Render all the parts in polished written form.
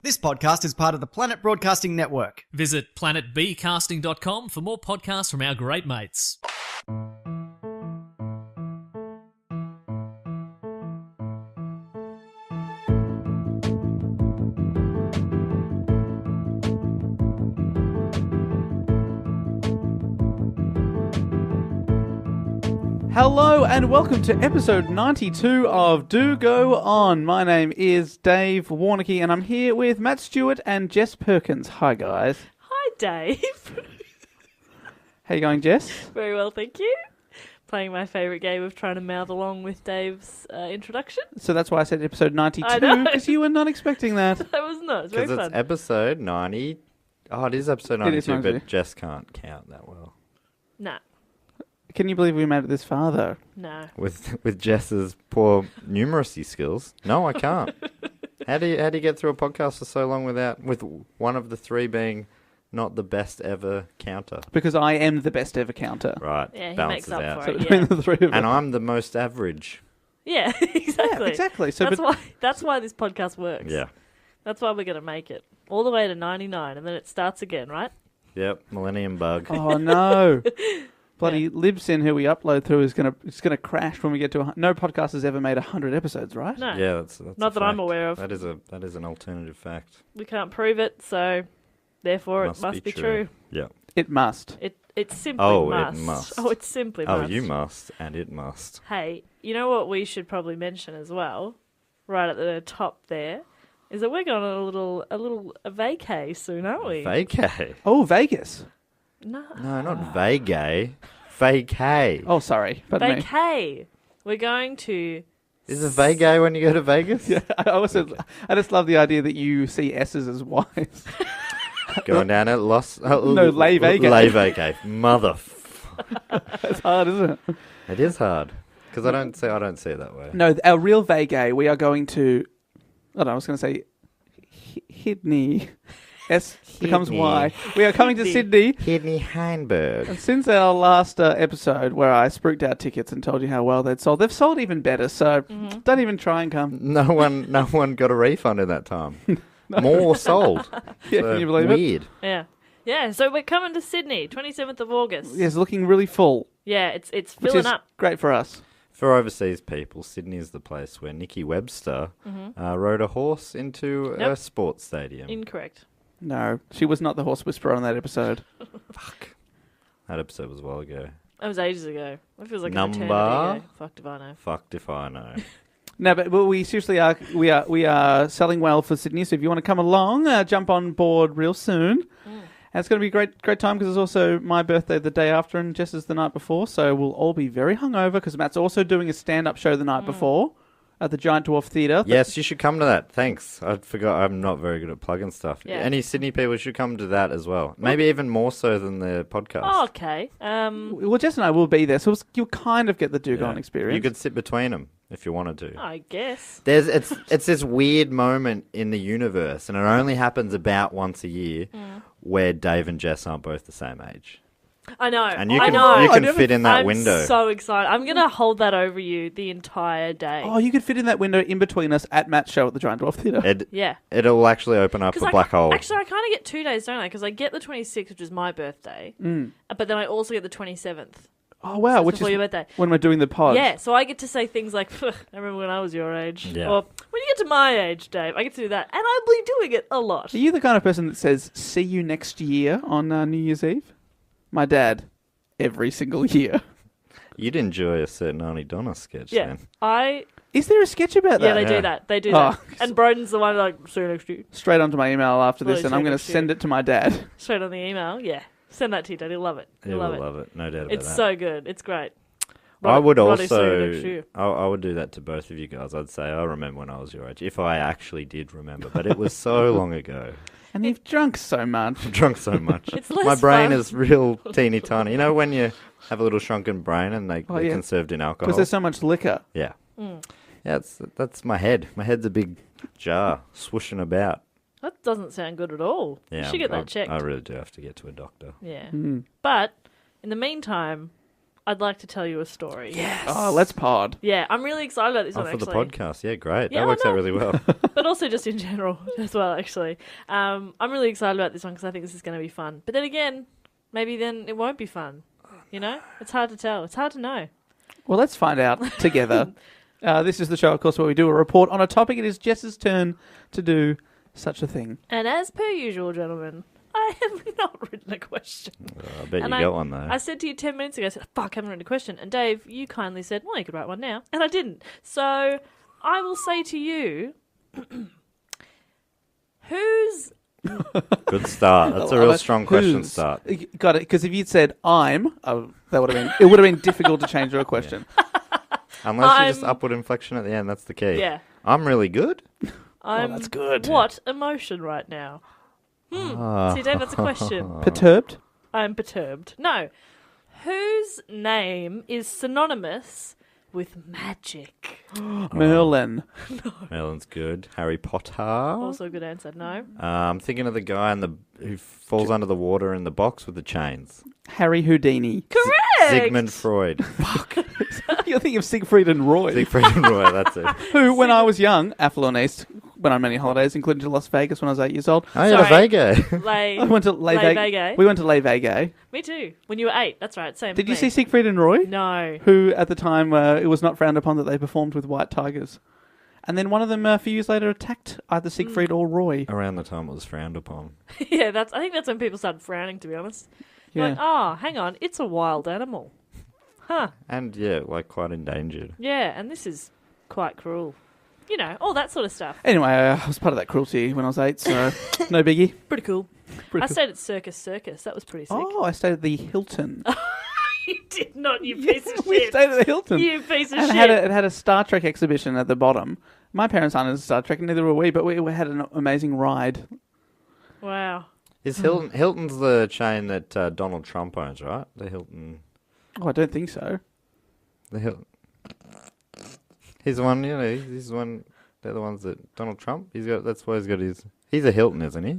This podcast is part of the Planet Broadcasting Network. Visit planetbcasting.com for more podcasts from our great mates. Hello and welcome to episode 92 of Do Go On. My name is Dave Warnicky and I'm here with Matt Stewart and Jess Perkins. Hi guys. Hi Dave. How you going, Jess? Very well, thank you. Playing my favourite game of trying to mouth along with Dave's introduction. So that's why I said episode 92, I know. because you were not expecting that. That was not. It's very Because fun. it's episode 90. Oh, it is episode It is 92, 92. but Jess can't count that well. Nah. Can you believe we made it this far though? No. With Jess's poor numeracy skills. No, I can't. How do you get through a podcast for so long with one of the three being not the best ever counter? Because I am the best ever counter. Right. Yeah, he balances makes up out. for So it. between Yeah. the three of us. And I'm the most average. Yeah, exactly. Yeah, exactly. So That's why this podcast works. Yeah. That's why we're going to make it. All the way to 99 and then it starts again, right? Yep. Millennium bug. Oh no. Bloody Libsyn, who we upload through, is gonna crash when we get to no podcast has ever made 100 episodes, right? No. Yeah, that's Not a that I'm fact. aware of. That is an alternative fact. We can't prove it, so therefore it must be true. Yeah. It must. It simply Oh, must. it must. Oh, it simply Oh, must. you must, and it must. Hey, you know what we should probably mention as well, right at the top there, is that we're going on a vacay soon, aren't we? Vacay. Oh, Vegas. No. No, not vacay. Vacay. Oh, sorry. Pardon me. Vacay. We're going to... Is it vacay when you go to Vegas? Yeah, I just love the idea that you see S's as Y's. Going down at Los... No, lay vacay. Lay vacay. It's hard, isn't it? It is hard. Because I don't see it that way. No, our real Vagay, we are going to... I don't know, I was going to say Hidney. S becomes Sydney. Y. We are coming to Sydney. Hidney Heinberg. And since our last episode where I spruiked out tickets and told you how well they'd sold, they've sold even better, so don't even try and come. No one got a refund in that time. More sold. Yeah, So can you believe it? weird. Yeah. Yeah, so we're coming to Sydney, 27th of August. Yeah, it's looking really full, Yeah, it's which filling is up. great for us. For overseas people, Sydney is the place where Nikki Webster rode a horse into a Nope. sports stadium. Incorrect. No, she was not the horse whisperer on that episode. Fuck. That episode was a while ago. That was ages ago. It feels like Number? an eternity ago. Fucked if I know. Fucked if I know. No, but we seriously are. We are selling well for Sydney. So if you want to come along, jump on board real soon. And it's going to be a great time because it's also my birthday the day after and Jess's the night before. So we'll all be very hungover because Matt's also doing a stand-up show the night before at the Giant Dwarf Theatre. Yes, you should come to that. Thanks. I forgot. I'm not very good at plugging stuff. Yeah. Any Sydney people should come to that as well. Maybe even more so than the podcast. Oh, okay. Well, Jess and I will be there, so you'll kind of get the Dugon experience. You could sit between them if you wanted to. I guess. It's this weird moment in the universe, and it only happens about once a year, where Dave and Jess aren't both the same age. I know. And you I can know. you I can never- fit in that I'm window. so excited. I'm going to hold that over you the entire day. Oh, you could fit in that window in between us at Matt's show at the Giant Dwarf Theatre. Yeah. It'll actually open up a black hole. Actually, I kind of get 2 days, don't I? Because I get the 26th, which is my birthday, but then I also get the 27th. Oh, wow, So which before is your birthday. when we're doing the pod. Yeah, so I get to say things like, I remember when I was your age. Yeah. Or, when you get to my age, Dave, I get to do that. And I'll be doing it a lot. Are you the kind of person that says, see you next year on New Year's Eve? My dad, every single year. You'd enjoy a certain Auntie Donna sketch, Yeah. then. Is there a sketch about that? Yeah, they Yeah. do that. They do Oh. that. And Broden's the one like, see you next year. Straight onto my email after this, Well, and I'm going to next year. send it to my dad. Straight on the email. Yeah. Send that to you, Dad. He'll love it. You will love it. No doubt about It's that. so good. It's great. I would Roddy, see you next also, year. I would do that to both of you guys. I'd say, I remember when I was your age, if I actually did remember, but it was so long ago. And you've drunk so much. I've drunk so much. It's less My brain fun. is real teeny tiny. You know when you have a little shrunken brain and they're yeah. conserved in alcohol? Because there's so much liquor. Yeah. Yeah, that's my head. My head's a big jar swooshing about. That doesn't sound good at all. Yeah, you should get that checked. I really do have to get to a doctor. Yeah. Mm. But in the meantime, I'd like to tell you a story. Yes. Oh, let's pod. Yeah, I'm really excited about this one, for the actually. podcast. Yeah, great. Yeah, that I works out know. really well. But also just in general as well, actually. I'm really excited about this one because I think this is going to be fun. But then again, maybe then it won't be fun. You know? It's hard to tell. It's hard to know. Well, let's find out together. This is the show, of course, where we do a report on a topic. It is Jess's turn to do such a thing. And as per usual, gentlemen, I have not written a question. I bet And you got one, though. I said to you 10 minutes ago, I said, fuck, I haven't written a question. And Dave, you kindly said, well, you could write one now. And I didn't. So I will say to you, who's... Good start. That's a real strong question Who's? start. Got it. Because if you'd said I'm, that would have been. It would have been difficult to change to a question. Unless you just upward inflection at the end, that's the key. Yeah. I'm really good. I'm that's good. What emotion right now? See, Dave, that's a question. Perturbed. I'm perturbed. No. Whose name is synonymous with magic? Merlin. Merlin's good. Harry Potter. Also a good answer. No. I'm thinking of the guy who falls under the water in the box with the chains. Harry Houdini. Correct! Sigmund Freud. You're thinking of Siegfried and Roy. Siegfried and Roy, that's it. Who, when I was young, affluent East, went on many holidays, including to Las Vegas when I was 8 years old. Oh, yeah, Sorry. Vega. I went to Lay Vega. We went to Lay Vega. Me too. When you were 8. That's right. Same. Did with you me. see Siegfried and Roy? No. Who, at the time, it was not frowned upon that they performed with white tigers. And then one of them, a few years later, attacked either Siegfried or Roy. Around the time it was frowned upon. Yeah, I think that's when people started frowning, to be honest. Yeah. Like, oh, hang on, it's a wild animal. Huh. And, yeah, like quite endangered. Yeah, and this is quite cruel. You know, all that sort of stuff. Anyway, I was part of that cruelty when I was 8, so no biggie. Pretty cool. Pretty I cool. stayed at Circus. That was pretty sick. Oh, I stayed at the Hilton. You did not, you piece of We shit. stayed at the Hilton. You piece of And shit. it had a Star Trek exhibition at the bottom. My parents aren't into Star Trek, and neither were we, but we had an amazing ride. Wow. Is Hilton's the chain that Donald Trump owns, right? The Hilton. Oh, I don't think so. The Hilton. He's the one, he's the one. They're the ones that Donald Trump. That's why he's got his. He's a Hilton, isn't he?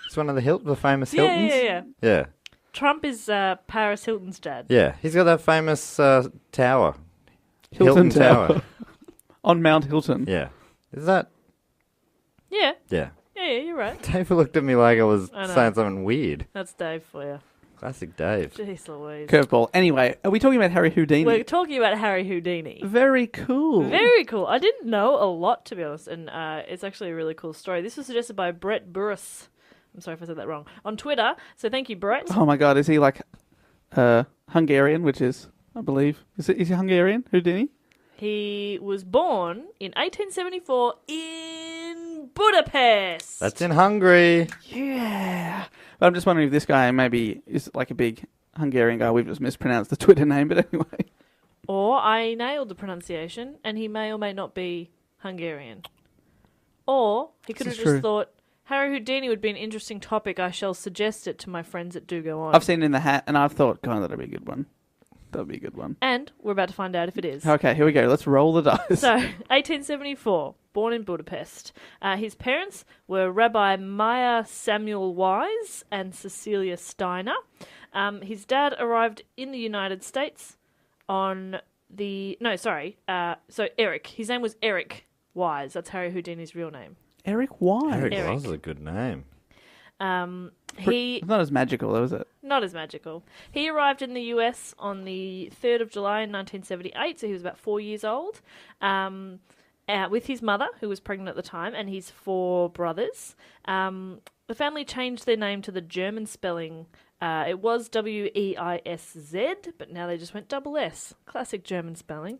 He's one of the famous Hiltons. Yeah. Yeah. Trump is Paris Hilton's dad. Yeah. He's got that famous tower. Hilton Tower. On Mount Hilton. Yeah. Is that? Yeah. Yeah. Yeah, you're right. Dave looked at me like I was I know. saying something weird. That's Dave for you. Classic Dave. Jeez Louise. Curveball. Anyway, are we talking about Harry Houdini? We're talking about Harry Houdini. Very cool. Very cool. I didn't know a lot, to be honest, and it's actually a really cool story. This was suggested by Brett Burris. I'm sorry if I said that wrong. On Twitter. So thank you, Brett. Oh my God, is he like Hungarian, which is, I believe, is he Hungarian, Houdini? He was born in 1874 in Budapest. That's in Hungary. Yeah. But I'm just wondering if this guy maybe is like a big Hungarian guy. We've just mispronounced the Twitter name, but anyway. Or I nailed the pronunciation, and he may or may not be Hungarian. Or he could This have is just true. thought, Harry Houdini would be an interesting topic. I shall suggest it to my friends that do go on. I've seen it in the hat, and I've thought, God, that'd be a good one. That'd be a good one. And we're about to find out if it is. Okay, here we go. Let's roll the dice. So, 1874, born in Budapest. His parents were Rabbi Meyer Samuel Wise and Cecilia Steiner. His dad arrived in the United States on the... No, sorry. So, Eric. His name was Eric Wise. That's Harry Houdini's real name. Eric Wise. Eric was a good name. It's not as magical, though, is it? Not as magical. He arrived in the US on the 3rd of July in 1978, so he was about 4 years old, with his mother, who was pregnant at the time, and his 4 brothers. The family changed their name to the German spelling. It was W-E-I-S-Z, but now they just went double S. Classic German spelling.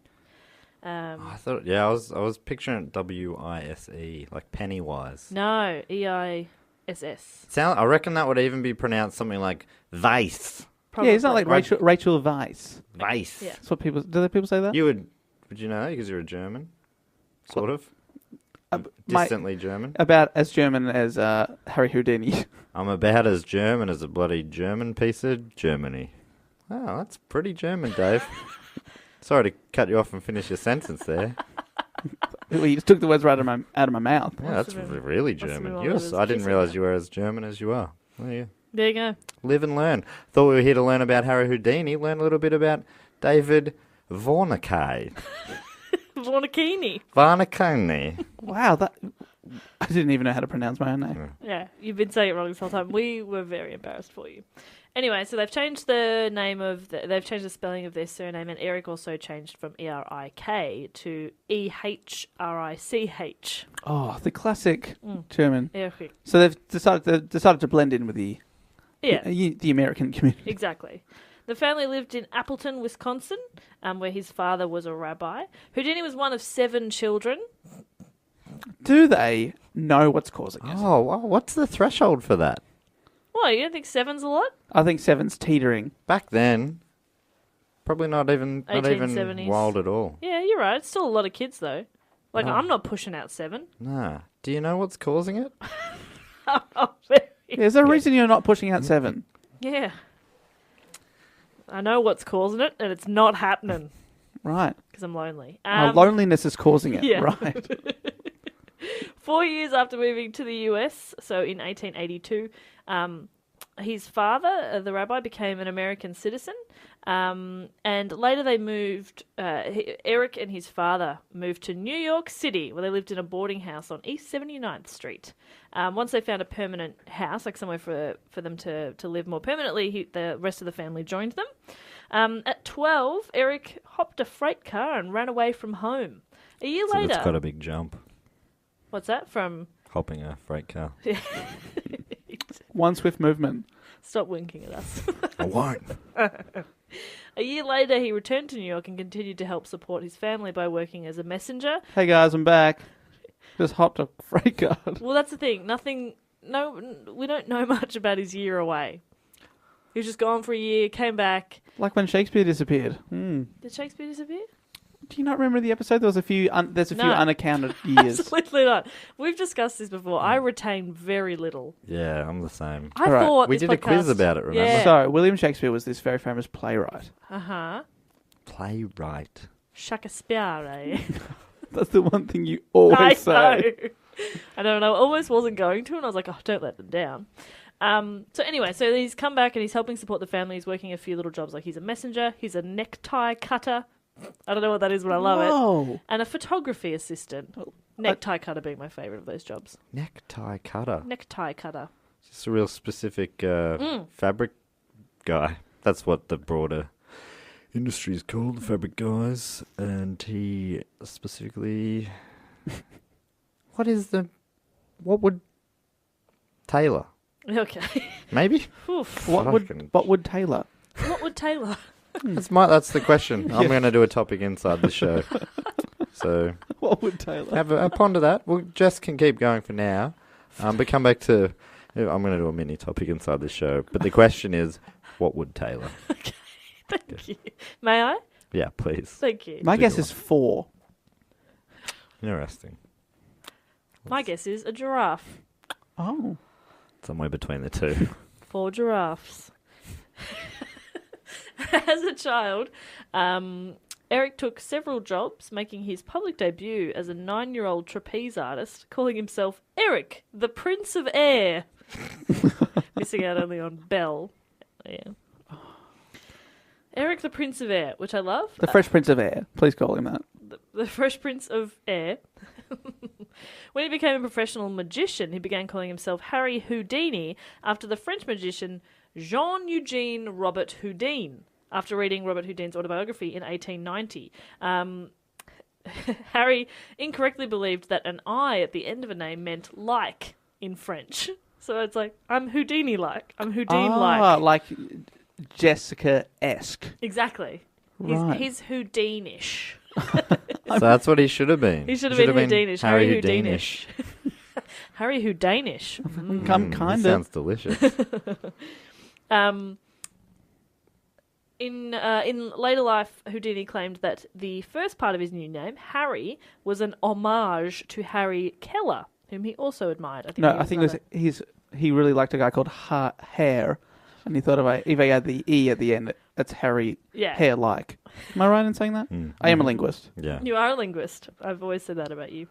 I thought, I was picturing W-I-S-E, like Pennywise. No, E-I-S-S. I reckon that would even be pronounced something like Weiss. Yeah, it's not like Right. Rachel Weisz. Weiss. Yeah. That's what people... Do people say that? Would you know, because you're a German? Sort of. Distantly German. About as German as Harry Houdini. I'm about as German as a bloody German piece of Germany. Oh, that's pretty German, Dave. Sorry to cut you off and finish your sentence there. Well, you just took the words right out of my mouth. Yeah, that's have been- really must have German. been while I I was didn't kissing realise her. you were as German as you are. There you There you go. Live and learn. Thought we were here to learn about Harry Houdini. Learn a little bit about David Varnakay. Varnakini. Wow, that I didn't even know how to pronounce my own name. Yeah, you've been saying it wrong this whole time. We were very embarrassed for you. Anyway, so they've changed the name of they've changed the spelling of their surname, and Eric also changed from E-R-I-K to E-H-R-I-C-H. Oh, the classic German. Eric. So they've decided to blend in with the Yeah, the American community. exactly. The family lived in Appleton, Wisconsin, where his father was a rabbi. Houdini was one of 7 children. Do they know what's causing it? Oh, wow. What's the threshold for that? Why, you don't think 7's a lot? I think 7's teetering. Back then, probably not even 1870s. wild at all. Yeah, you're right. It's still a lot of kids, though. Like, No. I'm not pushing out 7. Nah. Do you know what's causing it? Oh, very. Is there a reason you're not pushing out 7? Yeah. I know what's causing it, and it's not happening Right. because I'm lonely. Loneliness is causing it. yeah. Right. 4 years after moving to the US, so in 1882, his father, the rabbi, became an American citizen. And later they moved, Eric and his father moved to New York City, where they lived in a boarding house on East 79th Street. Once they found a permanent house, like somewhere for them to live more permanently, the rest of the family joined them. At 12, Eric hopped a freight car and ran away from home. A year So later... it's got a big jump. What's that? From... Hopping a freight car. One swift movement. Stop winking at us. I won't. A year later, he returned to New York and continued to help support his family by working as a messenger. Hey guys, I'm back. Just hopped a freight car. Well, that's the thing. We don't know much about his year away. He was just gone for a year, came back. Like when Shakespeare disappeared. Did Shakespeare disappear? Do you not remember the episode? There was a few. There's a few No. unaccounted years. Absolutely not. We've discussed this before. I retain very little. Yeah, I'm the same. I All right. thought We this did a quiz podcast- about it, remember? Yeah. So William Shakespeare was this very famous playwright. Uh-huh. Playwright. Shakespeare. That's the one thing you always I say. know. I don't know. I almost wasn't going to, and I was like, oh, don't let them down. So anyway, so he's come back and he's helping support the family. He's working a few little jobs, like he's a messenger, he's a necktie cutter. I don't know what that is, but I love it. Whoa. And a photography assistant. Necktie cutter being my favourite of those jobs. Necktie cutter. Necktie cutter. Just a real specific fabric guy. That's what the broader industry is called, the fabric guys. And he specifically... What would... Tailor? Okay. Maybe? Oof. What would Taylor? What would Taylor? That's the question. I'm going to do a topic inside the show. So What would Taylor? have a ponder that. Well, Jess can keep going for now. But come back to... I'm going to do a mini topic inside the show. But the question is, what would Taylor? Thank you. May I? Yeah, please. Thank you. My Do guess go is 4. Interesting. My guess is a giraffe. Oh. Somewhere between the two. 4 giraffes. As a child, Eric took several jobs, making his public debut as a 9-year-old trapeze artist, calling himself Eric, the Prince of Air. Missing out only on Belle. Yeah. Eric, the Prince of Air, which I love. The Fresh Prince of Air. Please call him that. The Fresh Prince of Air. When he became a professional magician, he began calling himself Harry Houdini after the French magician Jean-Eugène Robert Houdin, after reading Robert Houdin's autobiography in 1890. Harry incorrectly believed that an I at the end of a name meant like in French. So it's like, I'm Houdini-like. I'm Houdin-like. Ah, like Jessica-esque. Exactly. Right. He's Houdinish. So that's what he should have been. He should have been Houdinish. Harry Houdinish. Harry Houdinish. I'm kind of. Sounds delicious. In later life, Houdini claimed that the first part of his new name, Harry, was an homage to Harry Keller, whom he also admired. I think he really liked a guy called Hare, and he thought if I add the E at the end, that's Harry Hare-like. Am I right in saying that? I am a linguist. Yeah. You are a linguist. I've always said that about you.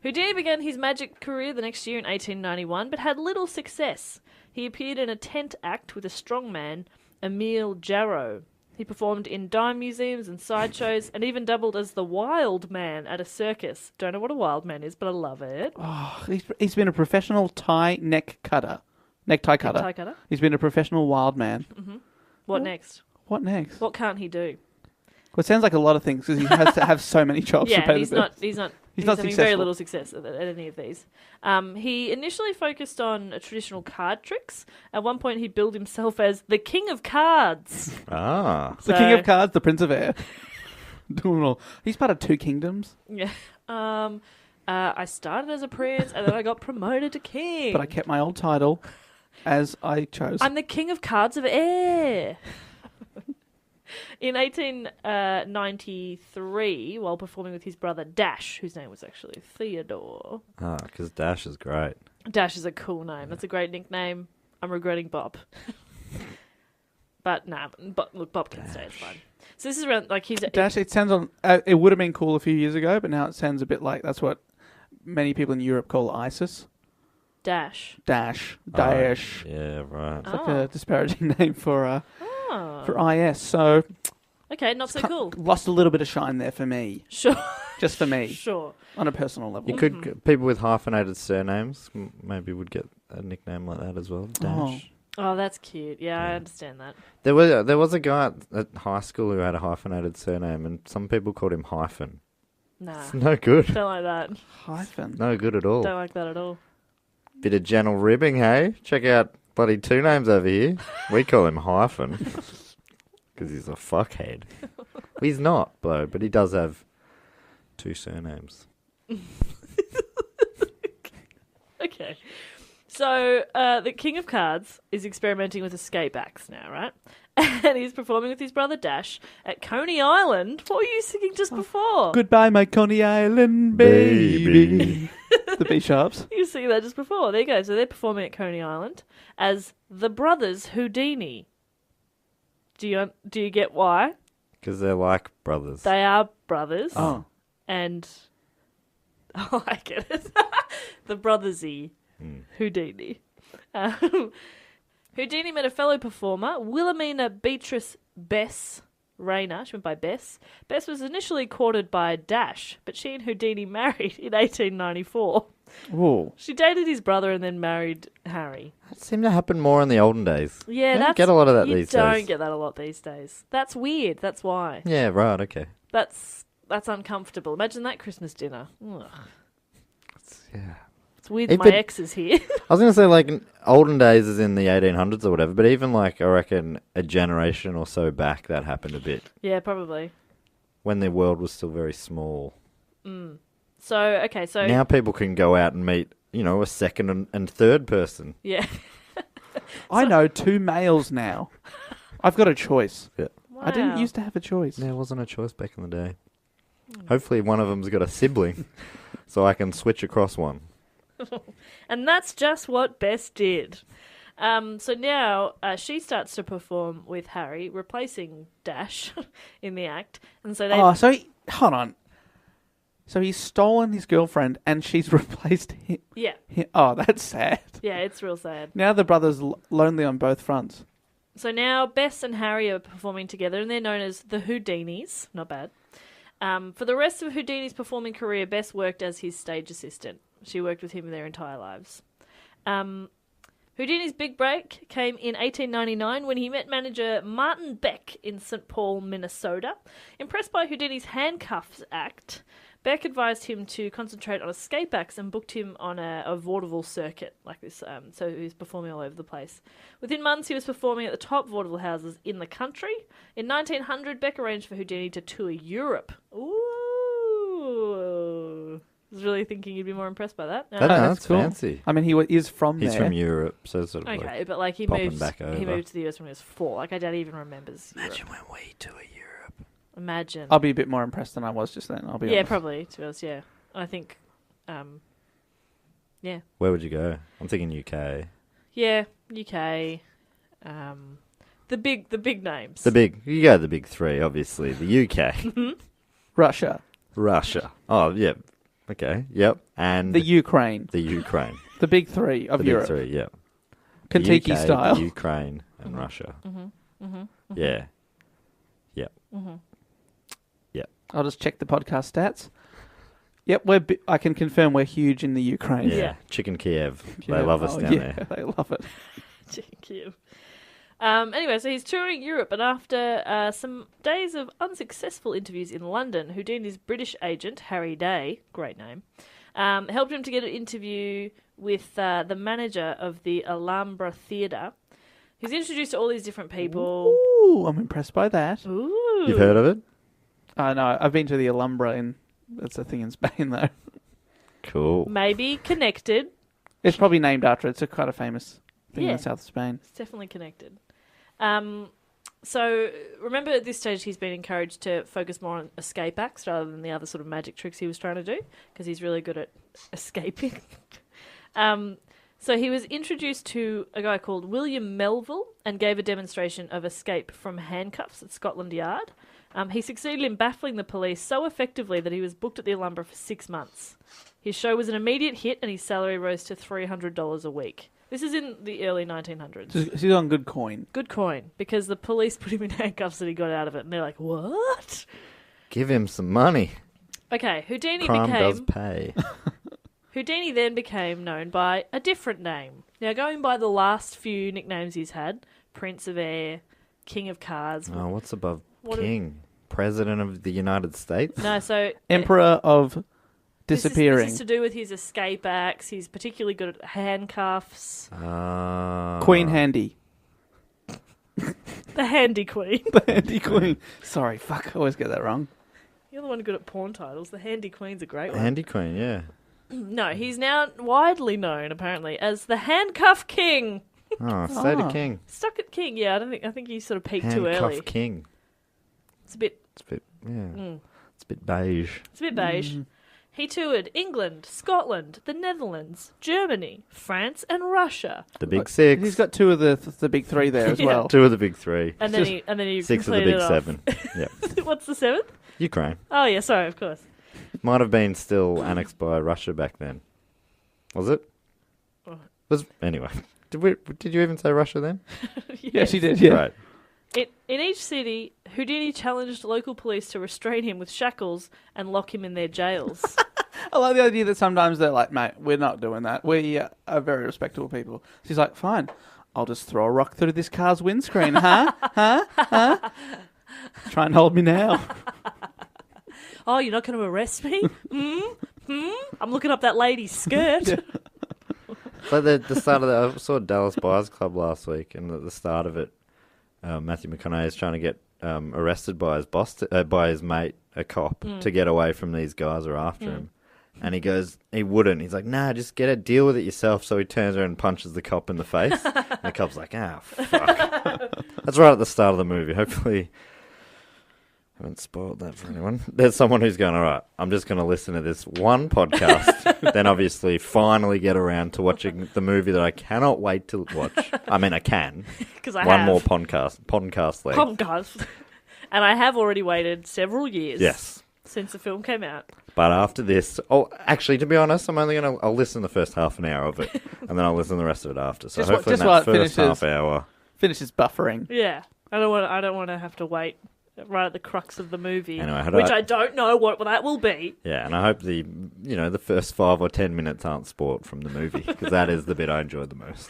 Houdini began his magic career the next year in 1891, but had little success. He appeared in a tent act with a strongman, Emile Jarreau. He performed in dime museums and sideshows, and even doubled as the Wild Man at a circus. Don't know what a wild man is, but I love it. Oh, he's been a professional necktie cutter. Tie cutter. He's been a professional wild man. What next? What next? What can't he do? Well, it sounds like a lot of things because he has to have so many jobs to Yeah, pay he's the not. bills. He's not. He's He's not having successful. very little success at any of these. He initially focused on traditional card tricks. At one point, he billed himself as the King of Cards. Ah. The King of Cards, the Prince of Air. Doing all. He's part of two kingdoms, Yeah. I started as a prince, and then I got promoted to king. but I kept my old title as I chose. I'm the King of Cards of Air. In 1893, while performing with his brother Dash, whose name was actually Theodore. Ah, because Dash is great. Dash is a cool name. That's a great nickname. I'm regretting Bob. But nah, look, Bob can stay. It's fine. So this is around like he's Dash. It sounds on. It would have been cool a few years ago, but now it sounds a bit like that's what many people in Europe call ISIS. Dash. Dash. Yeah, right. It's like a disparaging name for Oh. IS. So Okay, not so cool. lost a little bit of shine there for me, Sure. just for me, Sure. on a personal level. You could people with hyphenated surnames maybe would get a nickname like that as well. Dash. Oh, that's cute. Yeah, I understand that. There was a guy at high school who had a hyphenated surname, and some people called him Hyphen. Nah. It's no good. Don't like that. Hyphen. No good at all. Don't like that at all. Bit of gentle ribbing, hey? Check out bloody two names over here. We call him Hyphen. Because he's a fuckhead. He's not, though, but he does have two surnames. Okay. So, the King of Cards is experimenting with escape acts now, right? And he's performing with his brother Dash at Coney Island. What were you singing just before? Goodbye, my Coney Island baby. The B sharps. You see that just before. There you go. So they're performing at Coney Island as the brothers Houdini. Do you get why? Because they're like brothers. They are brothers. Oh. And oh, I get it. The brothersy Houdini. Houdini met a fellow performer, Wilhelmina Beatrice Bess Rayner. She went by Bess. Bess was initially courted by Dash, but she and Houdini married in 1894. Whoa. She dated his brother and then married Harry. That seemed to happen more in the olden days. Yeah, You don't that's get a lot of that you these don't days. get that a lot these days. That's weird. That's why. Yeah, right, okay. That's uncomfortable. Imagine that Christmas dinner. Ugh. Yeah. It's weird If that my it- ex is here. I was going to say, like, in olden days is in the 1800s or whatever, but even, like, I reckon a generation or so back, that happened a bit. Yeah, probably. When the world was still very small. So, okay, so... Now people can go out and meet, you know, a second and third person. Yeah. I know two males now. I've got a choice. Yeah. I didn't Wow. used to have a choice. There wasn't a choice back in the day. Hopefully one of them's got a sibling, so I can switch across one. And that's just what Bess did. So now she starts to perform with Harry, replacing Dash in the act. And so they... Oh, so hold on. So he's stolen his girlfriend and she's replaced him. Yeah. Oh, that's sad. Yeah, it's real sad. Now the brother's lonely on both fronts. So now Bess and Harry are performing together, and they're known as the Houdinis. Not bad. For the rest of Houdini's performing career, Bess worked as his stage assistant. She worked with him their entire lives. Houdini's big break came in 1899 when he met manager Martin Beck in St. Paul, Minnesota. Impressed by Houdini's handcuffs act, Beck advised him to concentrate on escape acts and booked him on a vaudeville circuit like this, so he was performing all over the place. Within months, he was performing at the top vaudeville houses in the country. In 1900, Beck arranged for Houdini to tour Europe. Ooh. I was really thinking you'd be more impressed by that. That's cool. fancy. I mean, he is from He's there. from Europe, so sort of Okay, like... but like he popping moved back over. to the US when he was 4. Like, I doubt he even remembers Europe. Imagine when we tour Europe. Imagine. I'll be a bit more impressed than I was just then. I'll be Yeah, honest. probably, to us, yeah. I think, yeah. Where would you go? I'm thinking UK. Yeah, UK. The big names. You go the big three, obviously. The UK. Russia. Russia. Oh, yeah. Okay. Yep. And The Ukraine. the Ukraine. The big three of The Europe. big three, yeah. Kentucky UK, style. the Ukraine and Russia. Yeah. Yep. I'll just check the podcast stats. Yep, I can confirm we're huge in the Ukraine. Yeah. Yeah. Chicken Kiev. Yeah. They love us down there. They love it. Cute. Anyway, so he's touring Europe, and after some days of unsuccessful interviews in London, Houdini's British agent, Harry Day, great name, helped him to get an interview with the manager of the Alhambra Theatre. He's introduced to all these different people. Ooh, I'm impressed by that. Ooh. You've heard of it? No, I've been to the Alhambra that's a thing in Spain, though. Cool. Maybe connected. It's probably named after it. It's a quite a famous thing in Yeah. the south of Spain. It's definitely connected. So remember at this stage he's been encouraged to focus more on escape acts rather than the other sort of magic tricks he was trying to do because he's really good at escaping. So he was introduced to a guy called William Melville and gave a demonstration of escape from handcuffs at Scotland Yard. He succeeded in baffling the police so effectively that he was booked at the Alhambra for 6 months. His show was an immediate hit and his salary rose to $300 a week. This is in the early 1900s. So he's on good coin. Good coin, because the police put him in handcuffs and he got out of it, and they're like, what? Give him some money. Okay, Houdini Crime does pay. Houdini then became known by a different name. Now, going by the last few nicknames he's had, Prince of Air, King of Cards. Oh, what's above What King? President of the United States? No, so... Emperor of disappearing. This is to do with his escape acts. He's particularly good at handcuffs. Queen Handy. The Handy Queen. The Handy Queen. Sorry, fuck. I always get that wrong. You're the one good at porn titles. The Handy Queen's a great one. Handy Queen, yeah. No, he's now widely known, apparently, as the Handcuff King. Oh, State of King. Stuck at King, yeah. I think he sort of peaked too early. Handcuff King. It's a bit It's a bit beige. It's a bit beige. He toured England, Scotland, the Netherlands, Germany, France, and Russia. The big six. He's got two of the big three there as Yeah. well. two of the big three. And then he Six of the completed big it off. seven. Yep. What's the seventh? Ukraine. Oh yeah, sorry, of course. Might have been still annexed by Russia back then. Was it? Anyway. Did you even say Russia then? Yeah, she did, yeah. Right. In each city, Houdini challenged local police to restrain him with shackles and lock him in their jails. I like the idea that sometimes they're like, mate, we're not doing that. We are very respectable people. She's like, fine, I'll just throw a rock through this car's windscreen. Huh? Try and hold me now. Oh, you're not going to arrest me? I'm looking up that lady's skirt. Yeah. Like the start of I saw Dallas Buyers Club last week, and at the start of it, Matthew McConaughey is trying to get arrested by his boss, by his mate, a cop, to get away from these guys who are after him. And he wouldn't. He's like, nah, just deal with it yourself. So he turns around and punches the cop in the face. And the cop's like, fuck. That's right at the start of the movie. Hopefully, I haven't spoiled that for anyone. There's someone who's going, all right, I'm just going to listen to this one podcast, then obviously finally get around to watching the movie that I cannot wait to watch. I mean, I can. Because I One have. more podcast leg. Podcast. And I have already waited several years. Yes. Since the film came out. But after this, actually, to be honest, I'll listen the first half an hour of it, and then I'll listen the rest of it after. So Just hopefully just in while that it first finishes. half hour. Finishes buffering. Yeah. I don't want to have to wait right at the crux of the movie, Anyway, which I don't know what that will be. Yeah, and I hope the first 5 or 10 minutes aren't sport from the movie, because that is the bit I enjoyed the most.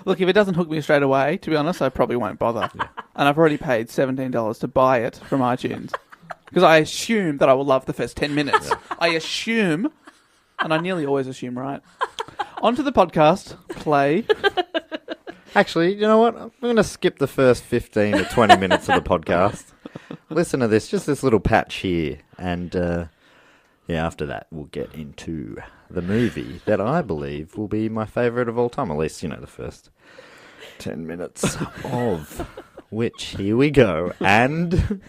Look, if it doesn't hook me straight away, to be honest, I probably won't bother. Yeah. And I've already paid $17 to buy it from iTunes. Because I assume that I will love the first 10 minutes. Yeah. I assume, and I nearly always assume right. On to the podcast. Play. Actually, you know what? I'm going to skip the first 15 to 20 minutes of the podcast. Listen to this, just this little patch here. And, after that, we'll get into the movie that I believe will be my favourite of all time. At least, the first 10 minutes of which, here we go. And...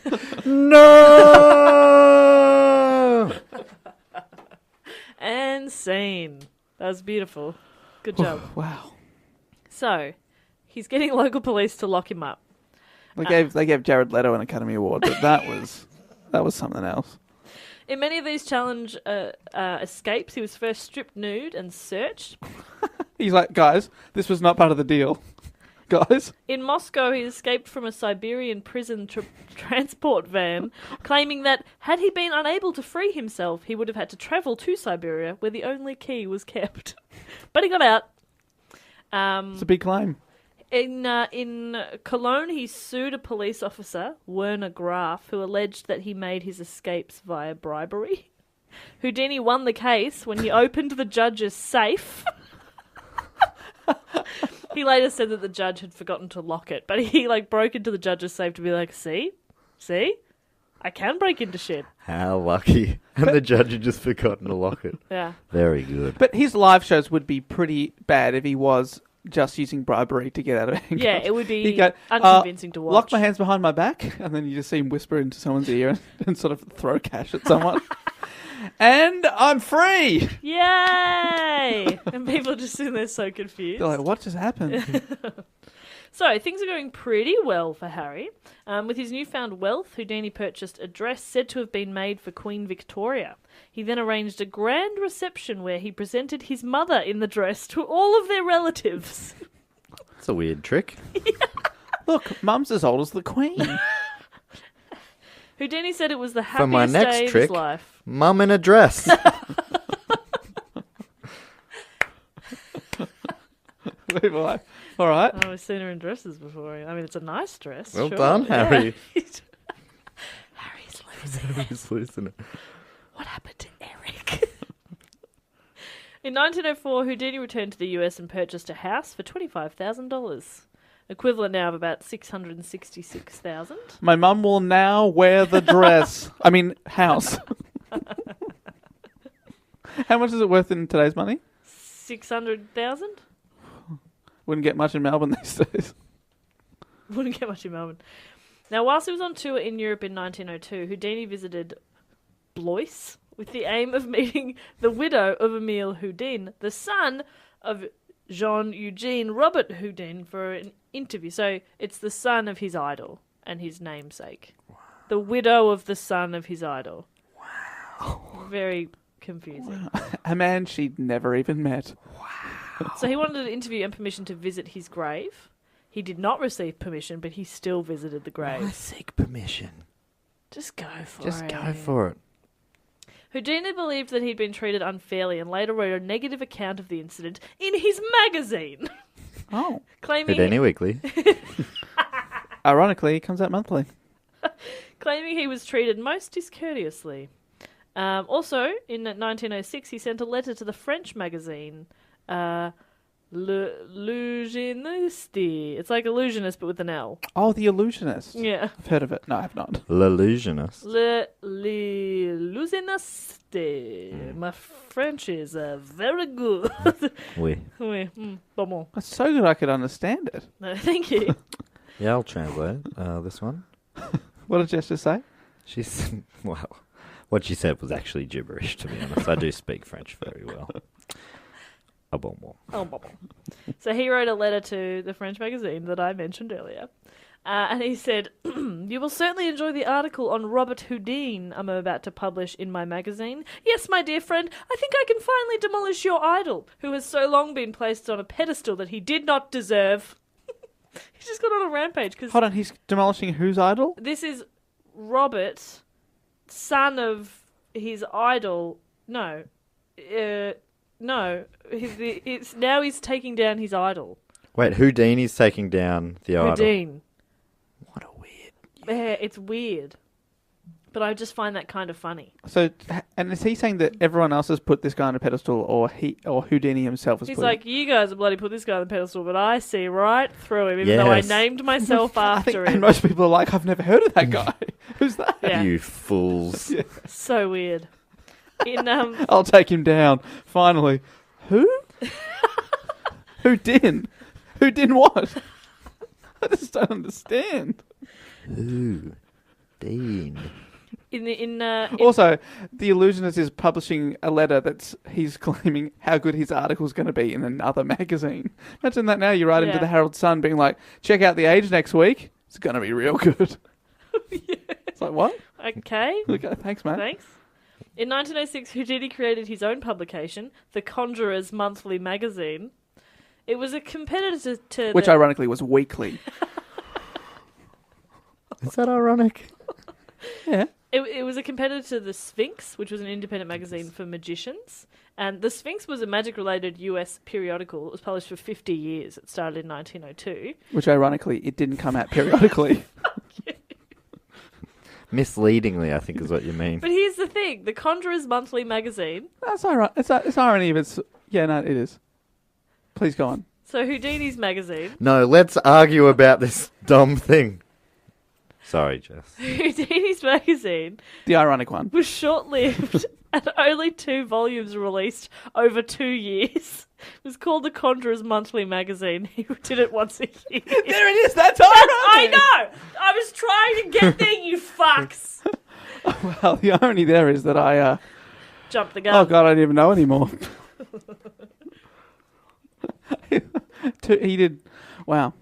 No! And scene. That was beautiful. Good job. Wow. So, he's getting local police to lock him up. They gave Jared Leto an Academy Award, but that was something else. In many of these challenge escapes, he was first stripped nude and searched. He's like, guys, this was not part of the deal. Guys. In Moscow, he escaped from a Siberian prison transport van, claiming that had he been unable to free himself, he would have had to travel to Siberia, where the only key was kept. But he got out. It's a big claim. In Cologne, he sued a police officer, Werner Graf, who alleged that he made his escapes via bribery. Houdini won the case when he opened the judge's safe. He later said that the judge had forgotten to lock it, but he broke into the judge's safe to be like, see, I can break into shit. How lucky. And the judge had just forgotten to lock it. Yeah. Very good. But his live shows would be pretty bad if he was just using bribery to get out of handcuffs. Yeah, it would be He'd go, unconvincing to watch. Lock my hands behind my back, and then you just see him whisper into someone's ear and sort of throw cash at someone. And I'm free! Yay! And people are just sitting there so confused. They're like, what just happened? So, things are going pretty well for Harry. With his newfound wealth, Houdini purchased a dress said to have been made for Queen Victoria. He then arranged a grand reception where he presented his mother in the dress to all of their relatives. That's a weird trick. Look, Mum's as old as the Queen. Houdini said it was the For my happiest next day of trick, his life. Mum in a dress. People are like, all right. I've seen her in dresses before. I mean, it's a nice dress. Well sure. done, Harry. Yeah. Harry's losing. He's losing it. What happened to Eric? In 1904, Houdini returned to the US and purchased a house for $25,000. Equivalent now of about $666,000. My mum will now wear the dress. I mean, house. How much is it worth in today's money? 600,000? Wouldn't get much in Melbourne these days. Wouldn't get much in Melbourne. Now, whilst he was on tour in Europe in 1902, Houdini visited Blois with the aim of meeting the widow of Emile Houdin, the son of Jean-Eugene Robert Houdin, for an interview. So it's the son of his idol and his namesake. Wow. The widow of the son of his idol. Wow. Very confusing. Wow. A man she'd never even met. Wow. So he wanted an interview and permission to visit his grave. He did not receive permission, but he still visited the grave. I seek permission. Just go for it. Just go for it. Houdini believed that he'd been treated unfairly and later wrote a negative account of the incident in his magazine. Oh. Claiming Houdini Weekly. Ironically, it comes out monthly. claiming he was treated most discourteously. Also, in 1906, he sent a letter to the French magazine, L'Illusioniste. It's like illusionist, but with an L. Oh, The Illusionist. Yeah. I've heard of it. No, I have not. L'Illusionist. L'Illusioniste. My French is very good. Oui. Oui. Bon. It's so good I could understand it. No, thank you. Yeah, I'll translate this one. What did Jess just say? She's, well, what she said was actually gibberish, to be honest. I do speak French very well. A bon bon. Oh, bon. So he wrote a letter to the French magazine that I mentioned earlier. And he said, "You will certainly enjoy the article on Robert Houdin I'm about to publish in my magazine. Yes, my dear friend, I think I can finally demolish your idol, who has so long been placed on a pedestal that he did not deserve." He's just got on a rampage. Hold on, he's demolishing whose idol? This is Robert, son of his idol. No. No. It's now he's taking down his idol. Wait, Houdini's taking down the idol. Houdin. What a weird... Yeah, it's weird. But I just find that kind of funny. So, and is he saying that everyone else has put this guy on a pedestal, or Houdini himself has He's put like, you guys have bloody put this guy on the pedestal, but I see right through him, even though I Yes. named myself after and him. most people are like, I've never heard of that guy. Who's that? Yeah, You fools. Yeah. so weird. In I'll take him down. Finally. Who? Houdin? Houdin what? I just don't understand. Houdin. Also, The Illusionist is publishing a letter that's he's claiming how good his article's going to be in another magazine. Imagine that now. You write into Yeah. the Herald Sun being like, check out The Age next week. It's going to be real good. Yeah. It's like, what? Okay, Okay, thanks, man. thanks. In 1906, Houdini created his own publication, The Conjurer's Monthly Magazine. It was a competitor to... Which ironically was weekly. Is that ironic? Yeah. It was a competitor to The Sphinx, which was an independent magazine for magicians. And The Sphinx was a magic-related US periodical. It was published for 50 years. It started in 1902. Which ironically, it didn't come out periodically. Misleadingly, I think is what you mean. But here's the thing. The Conjurer's Monthly Magazine... That's all right. It's irony, but it's... Yeah, no, it is. Please go on. So Houdini's magazine... No, let's argue about this dumb thing. Sorry, Jess. Houdini's magazine The ironic one. was short-lived and only 2 volumes released over 2 years. It was called The Conjurer's Monthly Magazine. He did it once a year. There it is. That's ironic. I know! I was trying to get there, you fucks! Well, the irony there is that I... Jumped the gun. Oh, God, I don't even know anymore. He did... Wow.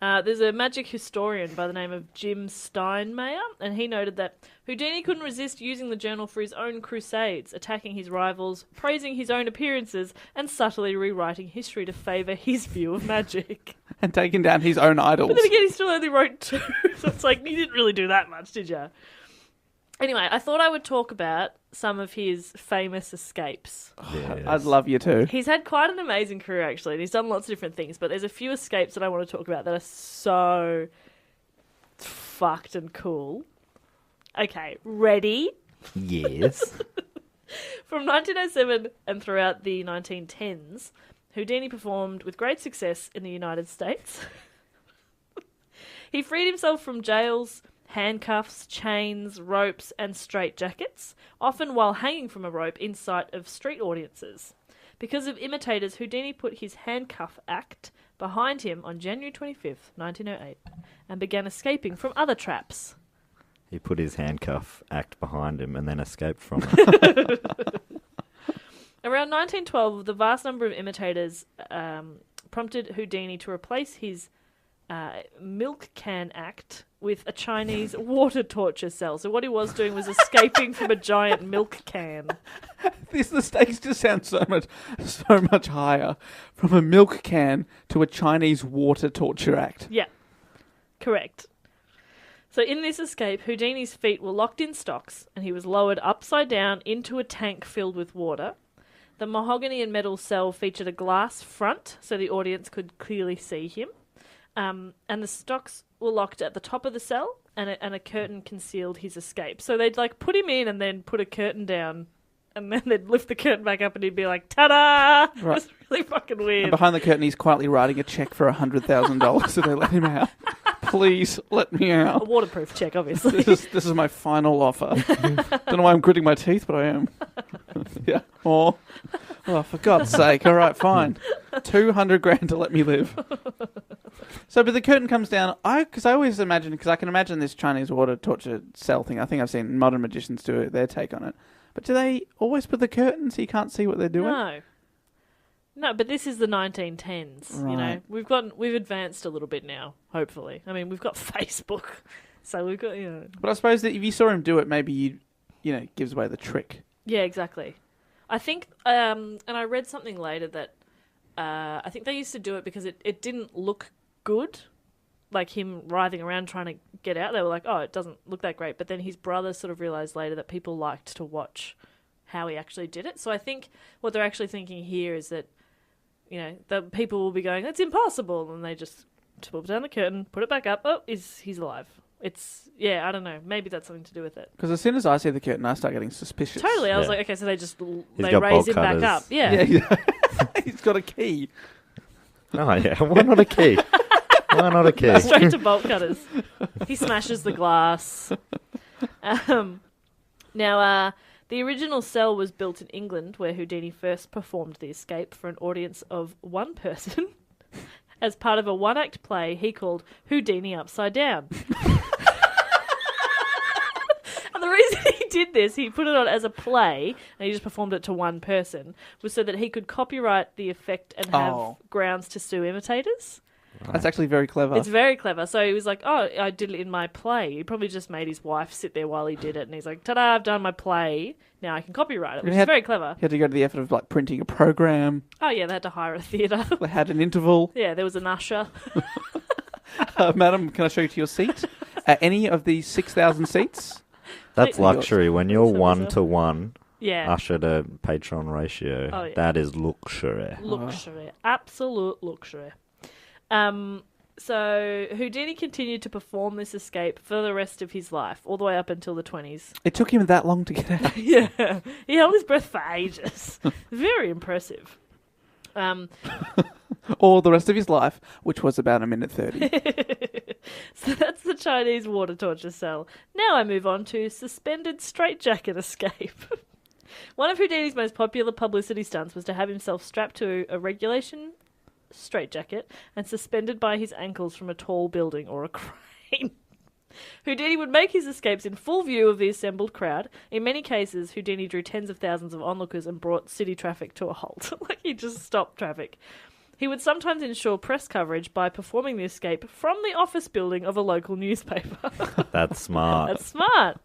There's a magic historian by the name of Jim Steinmeier, and he noted that Houdini couldn't resist using the journal for his own crusades, attacking his rivals, praising his own appearances, and subtly rewriting history to favour his view of magic. And taking down his own idols. But then again, he still only wrote 2, so it's like, you didn't really do that much, did you? Anyway, I thought I would talk about some of his famous escapes. Yes. I'd love you too. He's had quite an amazing career, actually, and he's done lots of different things, but there's a few escapes that I want to talk about that are so fucked and cool. Okay, ready? Yes. From 1907 and throughout the 1910s, Houdini performed with great success in the United States. He freed himself from jails, handcuffs, chains, ropes, and straitjackets, often while hanging from a rope in sight of street audiences. Because of imitators, Houdini put his handcuff act behind him on January 25th, 1908, and began escaping from other traps. He put his handcuff act behind him and then escaped from it. Around 1912, the vast number of imitators prompted Houdini to replace his milk can act with a Chinese water torture cell. So what he was doing was escaping from a giant milk can. The stakes just sound so much higher. From a milk can to a Chinese water torture act. Yeah, correct. So in this escape, Houdini's feet were locked in stocks and he was lowered upside down into a tank filled with water. The mahogany and metal cell featured a glass front so the audience could clearly see him. And the stocks were locked at the top of the cell, and a curtain concealed his escape. So they'd like put him in and then put a curtain down, and then they'd lift the curtain back up and he'd be like, ta-da! Right. It was really fucking weird. And behind the curtain he's quietly writing a check for $100,000 so they let him out. Please let me A out. waterproof check, obviously. This is my final offer. Don't know why I'm gritting my teeth, but I am. Yeah. Oh, for God's sake. All right, fine. $200,000 to let me live. So, but the curtain comes down. Because I always imagine, because I can imagine this Chinese water torture cell thing. I think I've seen modern magicians do their take on it. But do they always put the curtain so you can't see what they're doing? No, but this is the 1910s. Right. You know, we've advanced a little bit now. Hopefully, I mean, we've got Facebook, so we've got But I suppose that if you saw him do it, maybe gives away the trick. Yeah, exactly. I think, and I read something later that I think they used to do it because it didn't look good, like him writhing around trying to get out. They were like, oh, it doesn't look that great. But then his brother sort of realised later that people liked to watch how he actually did it. So I think what they're actually thinking here is that, the people will be going, that's impossible. And they just pull down the curtain, put it back up. Oh, he's alive. I don't know. Maybe that's something to do with it. Because as soon as I see the curtain, I start getting suspicious. Totally. I was Yeah. like, okay, so they got raise bolt him back cutters. up. Yeah. Yeah. He's got a key. Oh, yeah. Why not a key? Why not a key? Straight to bolt cutters. He smashes the glass. Now, the original cell was built in England, where Houdini first performed the escape for an audience of one person as part of a one-act play he called Houdini Upside Down. And the reason he did this, he put it on as a play, and he just performed it to one person, was so that he could copyright the effect and have grounds to sue imitators. That's actually very clever. It's very clever. So he was like, oh, I did it in my play. He probably just made his wife sit there while he did it. And he's like, ta-da, I've done my play. Now I can copyright it, which is very clever. He had to go to the effort of like printing a program. Oh, yeah, they had to hire a theatre. They had an interval. Yeah, there was an usher. Madam, can I show you to your seat? Any of these 6,000 seats? That's luxury. When you're So 1-to-1 Yeah. usher to patron ratio, Oh, yeah. that is luxury. Luxury. Absolute luxury. So Houdini continued to perform this escape for the rest of his life, all the way up until the 20s. It took him that long to get out. Yeah. He held his breath for ages. Very impressive. Or the rest of his life, which was about 1:30. So that's the Chinese water torture cell. Now I move on to suspended straitjacket escape. One of Houdini's most popular publicity stunts was to have himself strapped to a regulation straitjacket and suspended by his ankles from a tall building or a crane. Houdini would make his escapes in full view of the assembled crowd. In many cases, Houdini drew tens of thousands of onlookers and brought city traffic to a halt. Like, he just stopped traffic. He would sometimes ensure press coverage by performing the escape from the office building of a local newspaper. That's smart. That's smart.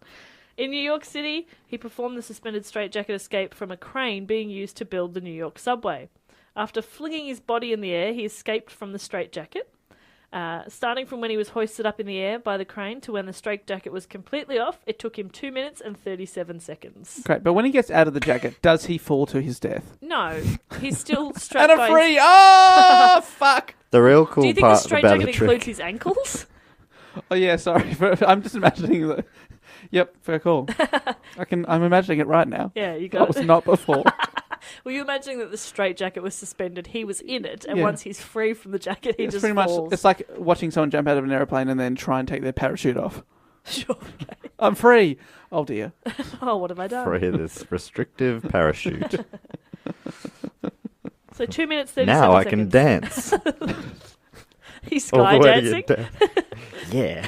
In New York City, he performed the suspended straitjacket escape from a crane being used to build the New York subway. After flinging his body in the air, he escaped from the straitjacket. Starting from when he was hoisted up in the air by the crane to when the straitjacket was completely off, it took him 2 minutes and 37 seconds. Great, but when he gets out of the jacket, does he fall to his death? No, he's still strapped And by a free! Oh, fuck! The real cool Do you think the part about straitjacket the includes trick. his ankles? Oh, yeah, sorry. I'm just imagining that. Yep, fair call. I'm imagining it right now. Yeah, you I got was it. not before. Were you imagining that the straitjacket was suspended, he was in it, and Yeah. once he's free from the jacket, he It's just pretty much. falls? It's like watching someone jump out of an airplane and then try and take their parachute off. Sure. I'm free. Oh dear. Oh, what have I done? Free this restrictive parachute. So 2 minutes, 37 Now I seconds. can dance. He's All the sky way to dancing. get Yeah.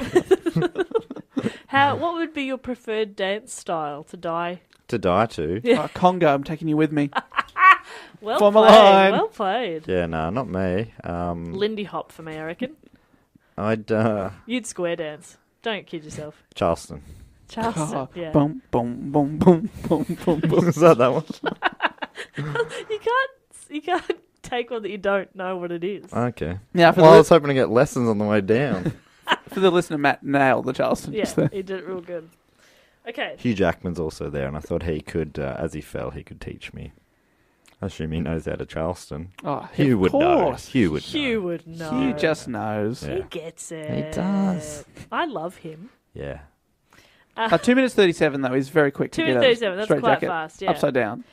What would be your preferred dance style to die? To die to. Yeah. Oh, Congo, I'm taking you with me. Well Form a played. line. Well played. Yeah, no, not me. Lindy hop for me, I reckon. I'd You'd square dance. Don't kid yourself. Charleston. Charleston, Oh, yeah. boom, boom, boom, boom, boom, boom, boom. Is that one? You can't take one that you don't know what it is. Okay. Now, for, Well, I the, was hoping to get lessons on the way down. for the listener, Matt nailed the Charleston. Yeah, just there. he did it real good. Okay. Hugh Jackman's also there, and I thought he could, as he fell, he could teach me. I assume he knows how to Charleston. Oh, Hugh of would know. course. Hugh would Hugh know. would know. Hugh just knows. Yeah. He gets it. He does. I love him. Yeah. 2 minutes 37 though is very quick 2 to get minutes a 37, that's straight quite jacket fast, yeah. upside down.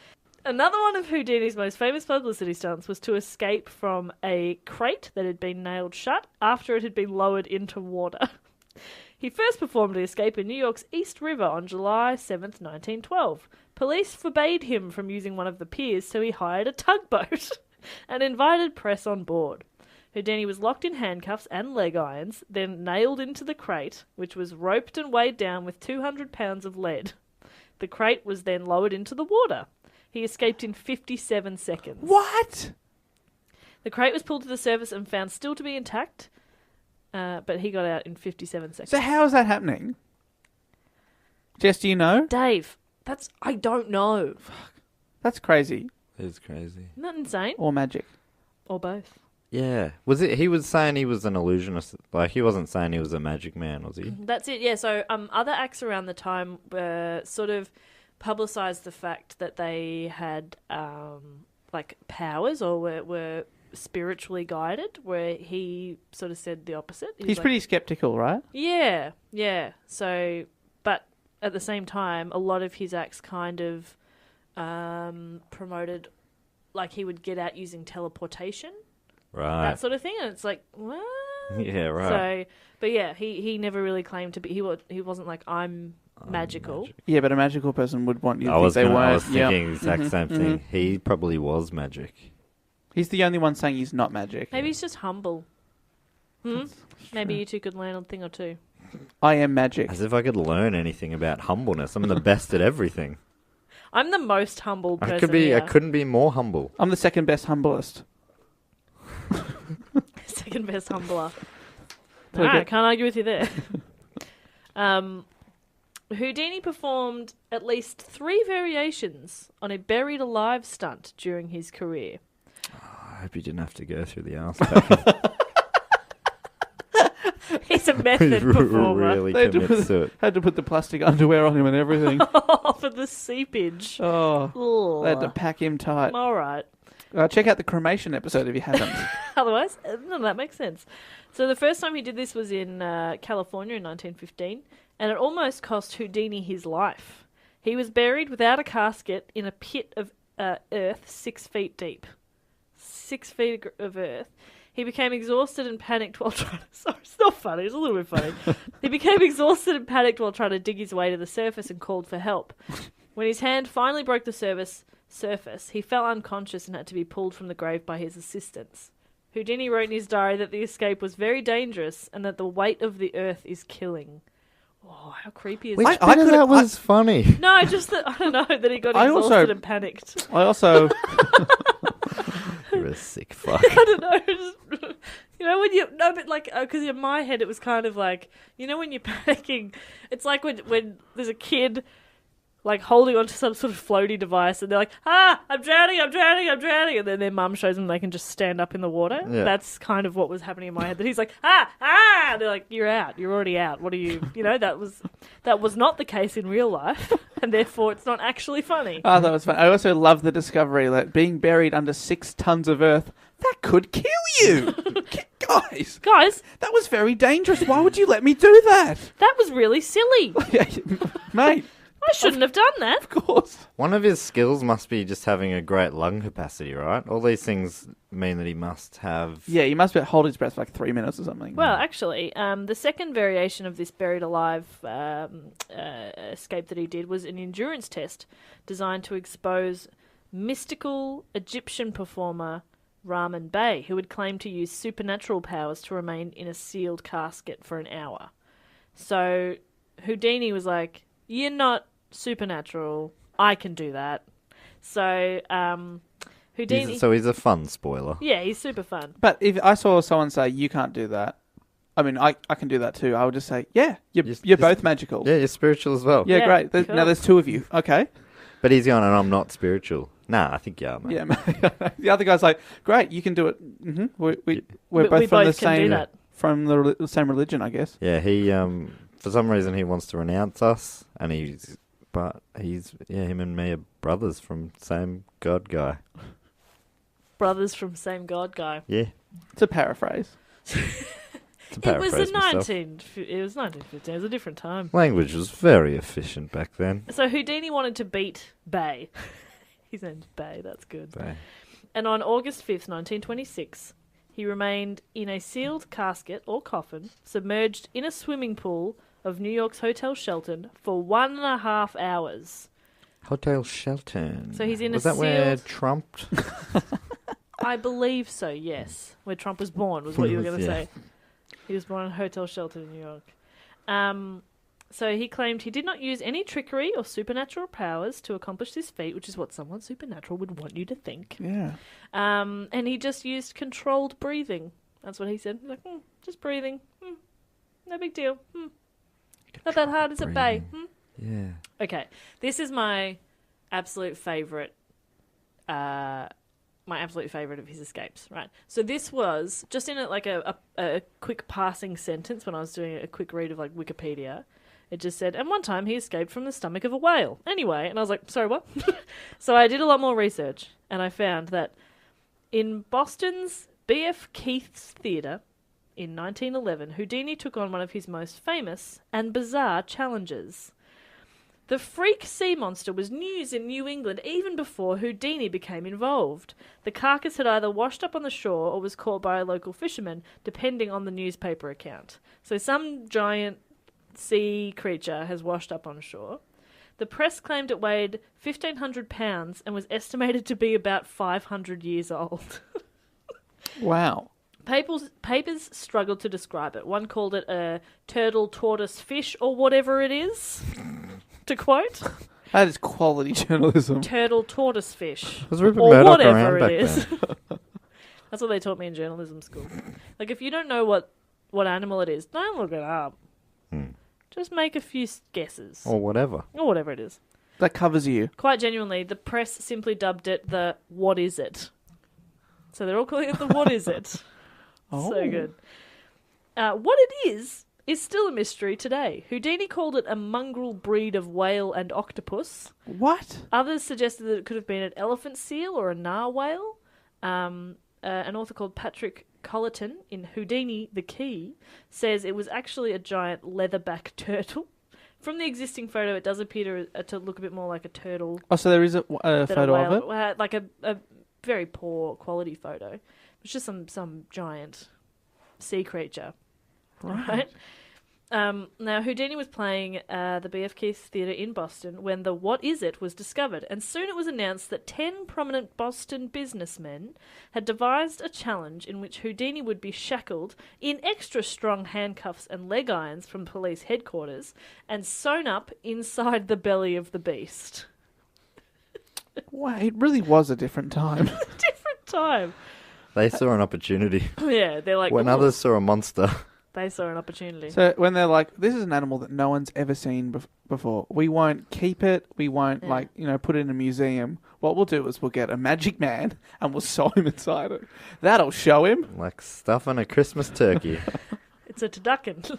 Another one of Houdini's most famous publicity stunts was to escape from a crate that had been nailed shut after it had been lowered into water. He first performed the escape in New York's East River on July 7th, 1912. Police forbade him from using one of the piers, so he hired a tugboat and invited press on board. Houdini was locked in handcuffs and leg irons, then nailed into the crate, which was roped and weighed down with 200 pounds of lead. The crate was then lowered into the water. He escaped in 57 seconds. What? The crate was pulled to the surface and found still to be intact, but he got out in 57 seconds. So how is that happening? Jess, do you know? Dave, I don't know. That's crazy. It's crazy. Isn't that insane? Or magic. Or both. Yeah. Was it? He was saying he was an illusionist. Like, he wasn't saying he was a magic man, was he? That's it, yeah. So other acts around the time sort of publicised the fact that they had like powers or were spiritually guided, where he sort of said the opposite. He was He's like, pretty skeptical, right? Yeah, yeah. So, but at the same time, a lot of his acts kind of promoted, like, he would get out using teleportation, Right. that sort of thing, and it's like, what? Yeah, right. So, but yeah, he never really claimed to be. He wasn't like, I'm magical. Magic. Yeah, but a magical person would want you to I think was they weren't. I was Yeah. thinking the exact same thing. He probably was magic. He's the only one saying he's not magic. Maybe he's just humble. Maybe you two could learn a thing or two. I am magic. As if I could learn anything about humbleness. I'm the best at everything. I'm the most humble person. I here. couldn't be more humble. I'm the second best humblest. Second best humbler. Pretty Alright, good. can't argue with you there. Houdini performed at least 3 variations on a buried alive stunt during his career. I hope you didn't have to go through the arse pack. He's a method performer. really They had to commits to it. Had to put the plastic underwear on him and everything. For the seepage. Oh, they had to pack him tight. All right. Check out the cremation episode if you haven't. Otherwise, no, that makes sense. So the first time he did this was in California in 1915, and it almost cost Houdini his life. He was buried without a casket in a pit of earth 6 feet deep. 6 feet of earth. He became exhausted and panicked while trying to... Sorry, it's not funny. It's a little bit funny. He became exhausted and panicked while trying to dig his way to the surface and called for help. When his hand finally broke the surface, he fell unconscious and had to be pulled from the grave by his assistants. Houdini wrote in his diary that the escape was very dangerous and that the weight of the earth is killing. Oh, how creepy is Which that? I bit of could- that was funny? No, just that, I don't know, that he got I exhausted also- and panicked. I also... You're a sick fuck. I don't know. Just, you know, when you... No, but like, because in my head it was kind of like, you know when you're panicking, it's like when there's a kid... like holding onto some sort of floaty device and they're like, I'm drowning, and then their mum shows them they can just stand up in the water. Yeah. That's kind of what was happening in my head. That he's like, and they're like, you're out, you're already out. What are you, that was not the case in real life, and therefore it's not actually funny. Oh, that was fun. I also love the discovery that being buried under 6 tons of earth, that could kill you. Guys, that was very dangerous. Why would you let me do that? That was really silly. Mate, I shouldn't have done that. of course. One of his skills must be just having a great lung capacity, right? All these things mean that he must have... Yeah, you must hold his breath for like 3 minutes or something. Well, actually, the second variation of this buried alive escape that he did was an endurance test designed to expose mystical Egyptian performer Rahman Bey, who had claimed to use supernatural powers to remain in a sealed casket for an hour. So Houdini was like, you're not supernatural. I can do that. So Houdini... So he's a fun spoiler. Yeah, he's super fun. But if I saw someone say, you can't do that, I mean, I can do that too. I would just say, yeah, you're both magical. Yeah, you're spiritual as well. Yeah, Yeah, great. cool. Now there's 2 of you. Okay. But he's going, and I'm not spiritual. Nah, I think you are, mate. Yeah, the other guy's like, great, you can do it. Mm-hmm. We're We both from the both can do same that. from the same religion, I guess. Yeah, he for some reason he wants to renounce us, and him and me are brothers from same God guy. Brothers from same God guy. Yeah, It's a paraphrase. to It was paraphrase myself. 1915. It was a different time. Language was very efficient back then. So Houdini wanted to beat Bey. His name's Bey, that's good. But And on August 5th, 1926, he remained in a sealed casket or coffin, submerged in a swimming pool of New York's Hotel Shelton for 1.5 hours. Hotel Shelton. So he's in was a that where sealed- Trump? I believe so, yes. Where Trump was born was what you were going to Yeah. say. He was born in Hotel Shelton in New York. So he claimed he did not use any trickery or supernatural powers to accomplish this feat, which is what someone supernatural would want you to think. Yeah. And he just used controlled breathing. That's what he said. He's like, just breathing. No big deal. Not that hard, is it, Bey? Yeah. Okay, this is my absolute favourite. My absolute favourite of his escapes, right? So this was just in a quick passing sentence when I was doing a quick read of like Wikipedia. It just said, and one time he escaped from the stomach of a whale. Anyway, and I was like, sorry, what? So I did a lot more research, and I found that in Boston's B.F. Keith's Theatre in 1911, Houdini took on one of his most famous and bizarre challenges. The freak sea monster was news in New England even before Houdini became involved. The carcass had either washed up on the shore or was caught by a local fisherman, depending on the newspaper account. So some giant sea creature has washed up on shore. The press claimed it weighed 1,500 pounds and was estimated to be about 500 years old. Wow. Papers struggled to describe it. One called it a turtle, tortoise, fish, or whatever it is. To quote, That is quality journalism. turtle, tortoise, fish, Was Rupert or Murdoch whatever around it back is. then? That's what they taught me in journalism school. Like, if you don't know what animal it is, don't look it up. Just make a few guesses. Or whatever. Or whatever it is. That covers you. Quite genuinely, the press simply dubbed it the "What is it?" So they're all calling it the "What is it?" So good. What it is still a mystery today. Houdini called it a mongrel breed of whale and octopus. What? Others suggested that it could have been an elephant seal or a narwhal. An author called Patrick Colleton in Houdini the Key says it was actually a giant leatherback turtle. From the existing photo, it does appear to look a bit more like a turtle. Oh, so there is a than photo whale. of it? Like a very poor quality photo. It's just some giant sea creature. Right? Now, Houdini was playing the B.F. Keith Theatre in Boston when the What Is It was discovered, and soon it was announced that 10 prominent Boston businessmen had devised a challenge in which Houdini would be shackled in extra strong handcuffs and leg irons from police headquarters and sewn up inside the belly of the beast. Wow, it really was a different time. Different time. They saw an opportunity. Yeah, they're like... When "Ooh." others saw a monster. They saw an opportunity. So when they're like, this is an animal that no one's ever seen before. We won't keep it. We won't, put it in a museum. What we'll do is we'll get a magic man and we'll sew him inside it. That'll show him. Like stuffing a Christmas turkey. It's a turducken.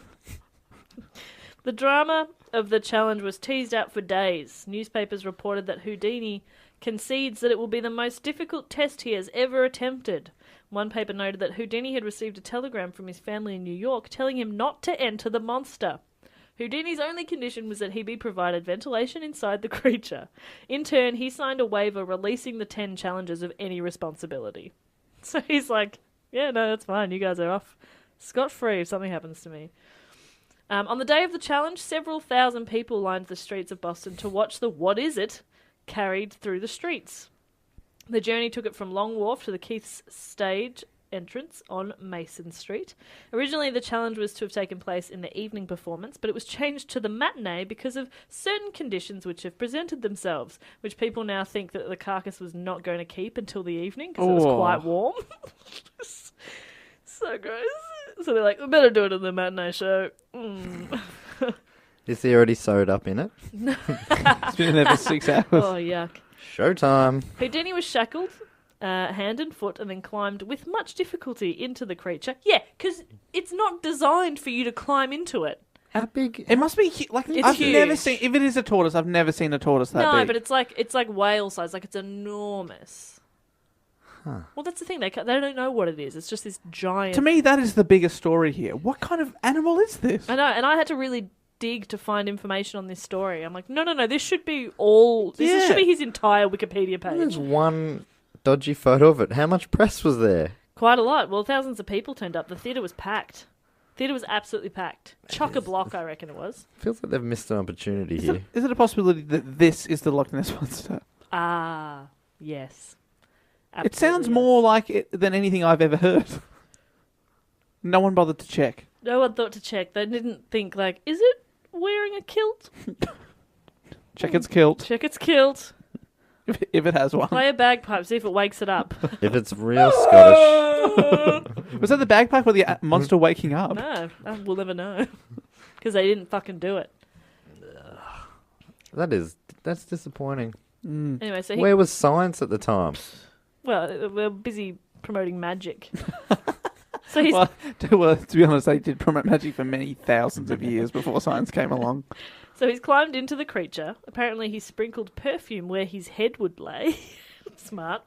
The drama of the challenge was teased out for days. Newspapers reported that Houdini concedes that it will be the most difficult test he has ever attempted. One paper noted that Houdini had received a telegram from his family in New York telling him not to enter the monster. Houdini's only condition was that he be provided ventilation inside the creature. In turn, he signed a waiver releasing the 10 challengers of any responsibility. So he's like, yeah, no, that's fine. You guys are off scot-free if something happens to me. On the day of the challenge, several thousand people lined the streets of Boston to watch the What Is It carried through the streets. The journey took it from Long Wharf to the Keith's stage entrance on Mason Street. Originally, the challenge was to have taken place in the evening performance, but it was changed to the matinee because of certain conditions which have presented themselves, which people now think that the carcass was not going to keep until the evening because it was quite warm. So gross. So they're like, we better do it in the matinee show. Is he already sewed up in it? It's been there for 6 hours. Oh, yuck. Showtime. Houdini was shackled, hand and foot, and then climbed with much difficulty into the creature. Yeah, because it's not designed for you to climb into it. How big? It must be like It's I've huge. never seen. If it is a tortoise, I've never seen a tortoise that No, big. but it's like whale size. Like, it's enormous. Huh. Well, that's the thing. They don't know what it is. It's just this giant... To me, that is the biggest story here. What kind of animal is this? I know, and I had to really dig to find information on this story. I'm like, no, this should be all... This should be his entire Wikipedia There's page. one dodgy photo of it. How much press was there? Quite a lot. Well, thousands of people turned up. The theatre was packed. Theatre was absolutely packed. Chock-a-block, I reckon it was. Feels like they've missed an opportunity here. Is it a possibility that this is the Loch Ness Monster? Ah, yes. It sounds Absolutely, more like it than anything I've ever heard. No one bothered to check. No one thought to check. They didn't think, like, is it wearing a kilt? Check its kilt, Check its kilt. if it has one. Play a bagpipe, see if it wakes it up. If it's real Scottish. Was that the bagpipe or the monster waking up? No, we'll never know. Because they didn't fucking do it. That's disappointing. Anyway, so Where was science at the time? well, we're busy promoting magic. So he's... Well, to be honest, they did promote magic for many thousands of years before science came along. So he's climbed into the creature. Apparently he sprinkled perfume where his head would lay. Smart.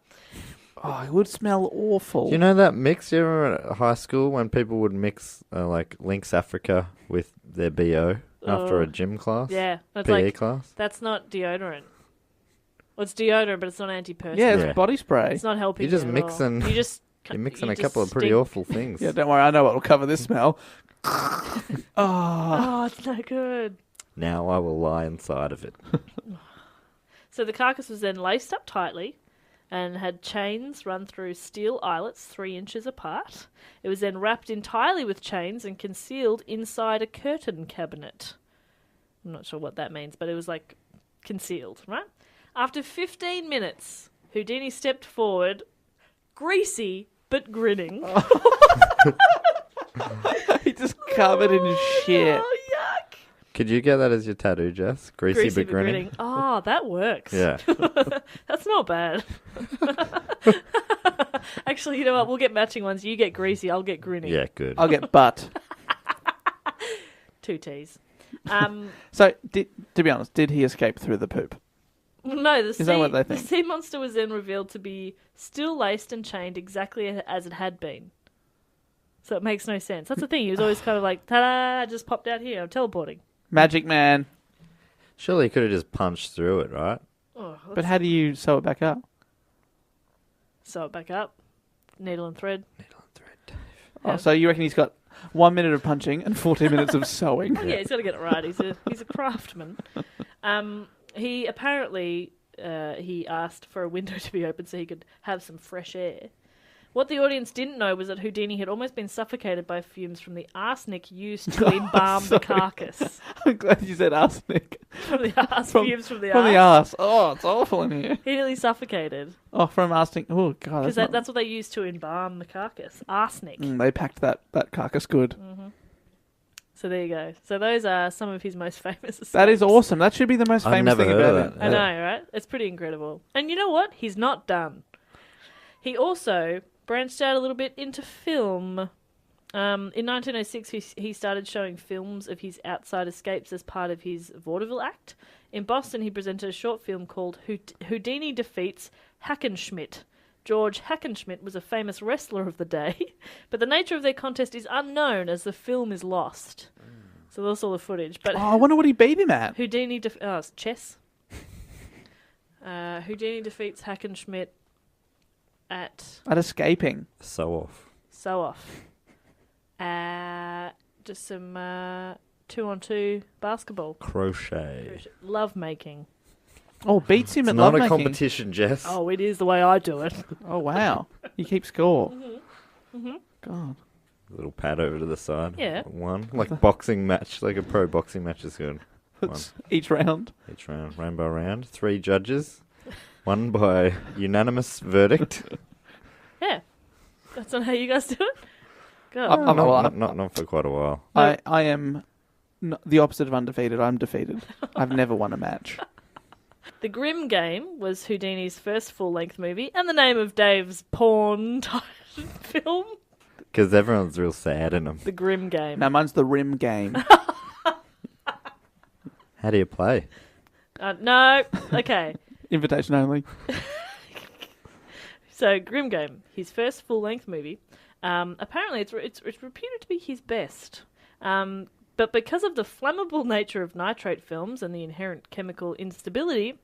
Oh, it would smell awful. Do you know that mix? You remember at high school when people would mix like Lynx Africa with their BO after a gym class? Yeah. That's PE like, class? that's not deodorant. Well, it's deodorant, but it's not anti-perspirant. Yeah, it's Yeah. body spray. It's not helping. You're just you at mixing- all. You're mixing a just couple of pretty stink. awful things. Yeah, don't worry, I know what will cover this smell. Oh, it's no good. Now I will lie inside of it. So the carcass was then laced up tightly and had chains run through steel eyelets 3 inches apart. It was then wrapped entirely with chains and concealed inside a curtain cabinet. I'm not sure what that means, but it was like concealed, right? After 15 minutes, Houdini stepped forward, greasy but grinning. He's just covered in shit. Oh, yuck. Could you get that as your tattoo, Jess? Greasy, but grinning. Oh, that works. Yeah. That's not bad. Actually, you know what? We'll get matching ones. You get greasy, I'll get grinning. Yeah, good. I'll get butt. 2 T's. So, to be honest, did he escape through the poop? No, Is that what they the think? sea monster was then revealed to be still laced and chained exactly as it had been. So it makes no sense. That's the thing. He was always kind of like, ta-da, I just popped out here. I'm teleporting. Magic man. Surely he could have just punched through it, right? Oh, But how do you sew it back up? sew it back up. Needle and thread. Oh, so you reckon he's got 1 minute of punching and 14 minutes of sewing? Oh, yeah, he's got to get it right. He's a craftsman. He apparently he asked for a window to be open so he could have some fresh air. What the audience didn't know was that Houdini had almost been suffocated by fumes from the arsenic used to embalm the carcass. I'm glad you said arsenic. From the arse, fumes from the From the arse. arse. Oh, it's awful in here. He nearly suffocated. Oh, from arsenic. Oh, God. Because That's that's what they used to embalm the carcass. Arsenic. They packed that carcass good. So there you go. So those are some of his most famous escapes. That is awesome. That should be the most I've famous never thing heard about of it. that. I know, right? It's pretty incredible. And you know what? He's not done. He also branched out a little bit into film. In 1906, he started showing films of his outside escapes as part of his vaudeville act. In Boston, he presented a short film called Houdini Defeats Hackenschmidt. George Hackenschmidt was a famous wrestler of the day, but the nature of their contest is unknown as the film is lost. So that's all the footage. But Oh, I wonder what he beat him at. Houdini it's chess. Houdini defeats Hackenschmidt at At escaping. So off. sew off. Just some 2-on-2 basketball. Crochet. Love making. Oh, beats him It's at not a lovemaking. competition, Jess. Oh, it is the way I do it. Oh, wow. You keep score. God. Little pad over to the side. Yeah. One. Like boxing match, like a pro boxing match is good. That's each round. Each round. Rainbow round. 3 judges. 1 by unanimous verdict. Yeah. That's not how you guys do it? God. Not for quite a while. I am the opposite of undefeated. I'm defeated. I've never won a match. The Grimm Game was Houdini's first full-length movie and the name of Dave's porn film. Because everyone's real sad in them. The Grimm Game. Now, mine's the rim game. How do you play? No. Okay. Invitation only. So, Grimm Game, his first full-length movie. Apparently, it's reputed to be his best. But because of the flammable nature of nitrate films and the inherent chemical instability,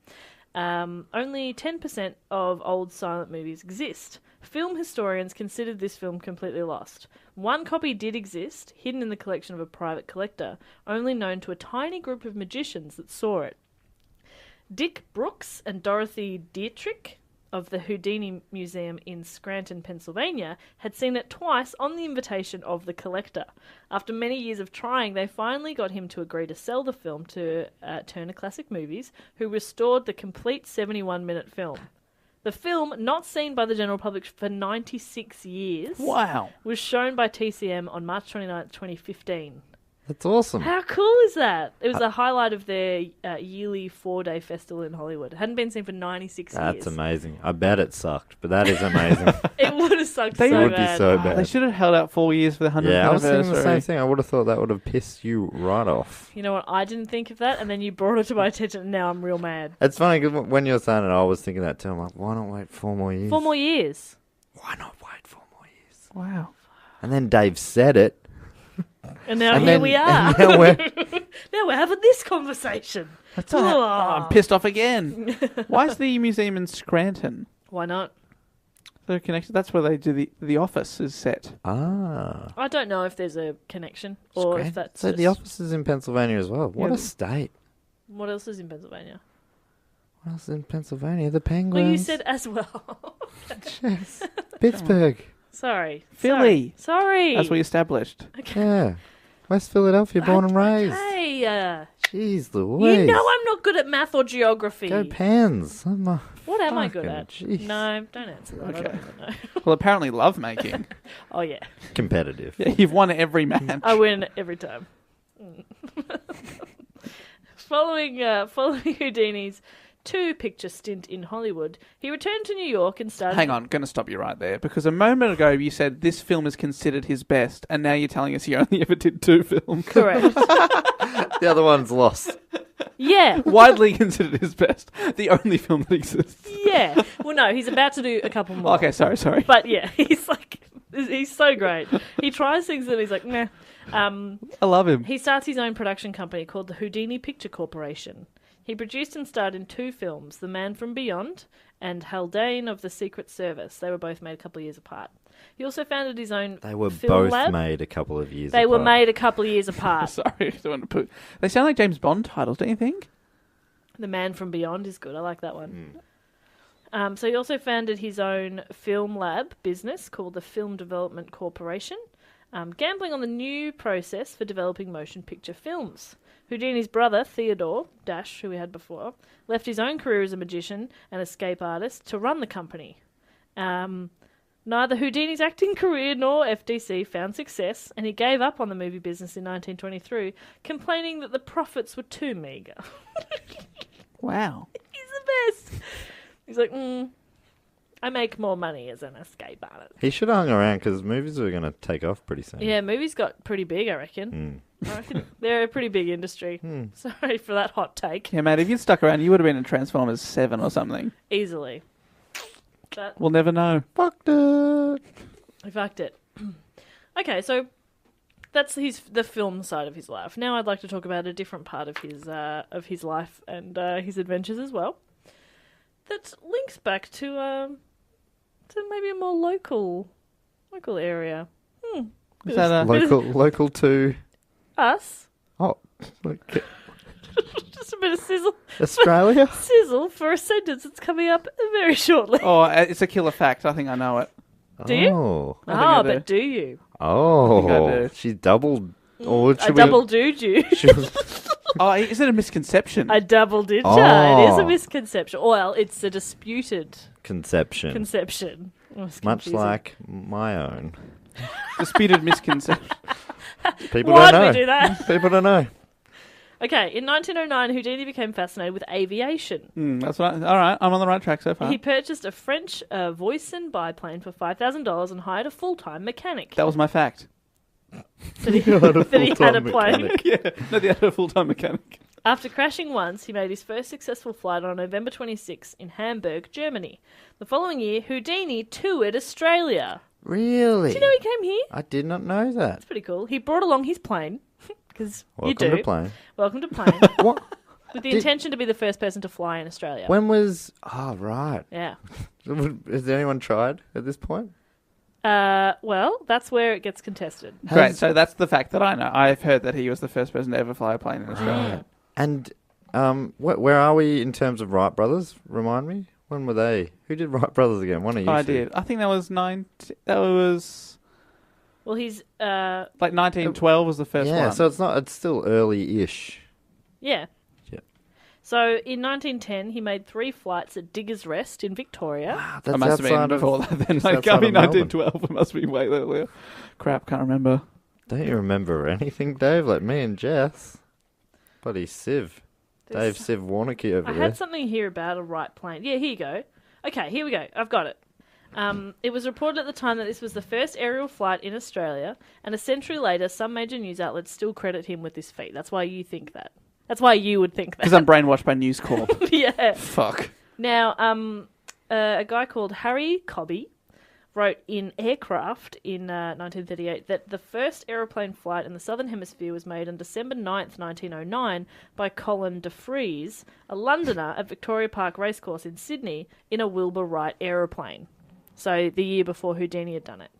only 10% of old silent movies exist. Film historians considered this film completely lost. One copy did exist, hidden in the collection of a private collector, only known to a tiny group of magicians that saw it. Dick Brooks and Dorothy Dietrich of the Houdini Museum in Scranton, Pennsylvania, had seen it twice on the invitation of the collector. After many years of trying, they finally got him to agree to sell the film to Turner Classic Movies, who restored the complete 71-minute film. The film, not seen by the general public for 96 years, Wow. was shown by TCM on March 29th, 2015. That's awesome. How cool is that? It was a highlight of their yearly 4-day festival in Hollywood. It hadn't been seen for 96 years. That's amazing. I bet it sucked, but that is amazing. It would have sucked They so would bad. be so bad. They should have held out 4 years for the 100th Yeah, I was anniversary. thinking the same thing. I would have thought that would have pissed you right off. You know what? I didn't think of that, and then you brought it to my attention, and now I'm real mad. It's funny because when you were saying it, I was thinking that too. I'm like, why not wait 4 more years? 4 more years. Why not wait 4 more years? Wow. And then Dave said it. And now And here then- we are. and now we're- Now we're having this conversation. That's all right. Oh. I'm pissed off again. Why is the museum in Scranton? Why not? They're connected. That's where they do the office is set. Ah. I don't know if there's a connection, or if that's So just... the office is in Pennsylvania as well. What Yeah. a state. What else is in Pennsylvania? What else is in Pennsylvania? The Penguins. Well, you said as well. Yes. Pittsburgh. Sorry. Philly. Sorry. As we established. Yeah. West Philadelphia, born and raised. Hey, Jeez Louise. You know I'm not good at math or geography. Go Pens. What am I good at? Jeez. No, don't answer that. I Okay. don't even know. Well, apparently love making. Oh, yeah. Competitive. Yeah, you've won every match. I win every time. Following Houdini's 2-picture stint in Hollywood, he returned to New York and started... Hang on, going to stop you right there. Because a moment ago you said this film is considered his best, and now you're telling us he only ever did 2 films. Correct. The other one's lost. Yeah. Widely considered his best. The only film that exists. Yeah. Well, no, he's about to do a couple more. Okay, sorry. But yeah, he's so great. He tries things and he's like, nah. I love him. He starts his own production company called the Houdini Picture Corporation. He produced and starred in 2 films, The Man from Beyond and Haldane of the Secret Service. They were both made a couple of years apart. He also founded his own They were film both lab. made a couple of years They were apart. made a couple of years apart. Sorry, I don't want to put... They sound like James Bond titles, don't you think? The Man from Beyond is good. I like that one. So he also founded his own film lab business called the Film Development Corporation, gambling on the new process for developing motion picture films. Houdini's brother, Theodore, who we had before, left his own career as a magician and escape artist to run the company. Neither Houdini's acting career nor FDC found success, and he gave up on the movie business in 1923, complaining that the profits were too meagre. Wow. He's the best. He's like, I make more money as an escape artist. He should have hung around because movies were going to take off pretty soon. Yeah, movies got pretty big, I reckon. I reckon they're a pretty big industry. Sorry for that hot take. Yeah, mate, if you'd stuck around, you would have been in Transformers 7 or something. Easily. But We'll never know. Fucked it. I fucked it. Okay, so that's the film side of his life. Now I'd like to talk about a different part of his life and his adventures as well. That links back to maybe a more local area. Is that a... Local to... Us. Oh, okay. Just a bit of sizzle. Australia? Sizzle for a sentence that's coming up very shortly. Oh, it's a killer fact. I think I know it. Do you? Oh. I think I do. But do you? Oh. I think I do. She doubled... Or I double dooed you. She was... Oh, is it a misconception? I double did Oh. ya. It is a misconception. Well, it's a disputed Conception. conception. Oh, it's Much confusing. like my own. Disputed misconception. People Why don't know. do we do that? People don't know. Okay, in 1909, Houdini became fascinated with aviation. That's right. All right, I'm on the right track so far. He purchased a French Voisin biplane for $5,000 and hired a full-time mechanic. That was my fact. that he had a plane. mechanic. Yeah, no, the other full-time mechanic. After crashing once, he made his first successful flight on November 26 in Hamburg, Germany. The following year, Houdini toured Australia. Really? Do you know he came here? I did not know that. That's pretty cool. He brought along his plane, because you do. Welcome to plane. Welcome to plane. What? With the intention to be the first person to fly in Australia. When was... Oh, right. Yeah. Has anyone tried at this point? Well, that's where it gets contested. Great, so that's the fact that I know. I've heard that he was the first person to ever fly a plane in Australia. And where are we in terms of Wright Brothers? Remind me. When were they? Who did Wright Brothers again? One of you I two. did. I think that was Well, he's like 1912 was the first Yeah, one. so it's still early-ish. yeah. Yeah. So in 1910, he made 3 flights at Diggers Rest in Victoria. That's I must have been outside of... before that then. just Like, outside I of mean, Melbourne. 1912. It must be way earlier. Crap, can't remember. Don't you remember anything, Dave? Like me and Jess. Bloody Civ. Dave Civ Warnocky over I there. had something here about a Wright plane. Yeah, here you go. Okay, here we go. I've got it. It was reported at the time that this was the first aerial flight in Australia, and a century later, some major news outlets still credit him with this feat. That's why you think that. That's why you would think that. Because I'm brainwashed by News Corp. Yeah. Fuck. Now, a guy called Harry Houdini wrote in Aircraft in 1938 that the first aeroplane flight in the Southern Hemisphere was made on December 9th, 1909 by Colin de Vries, a Londoner at Victoria Park Racecourse in Sydney, in a Wilbur Wright aeroplane. So the year before Houdini had done it.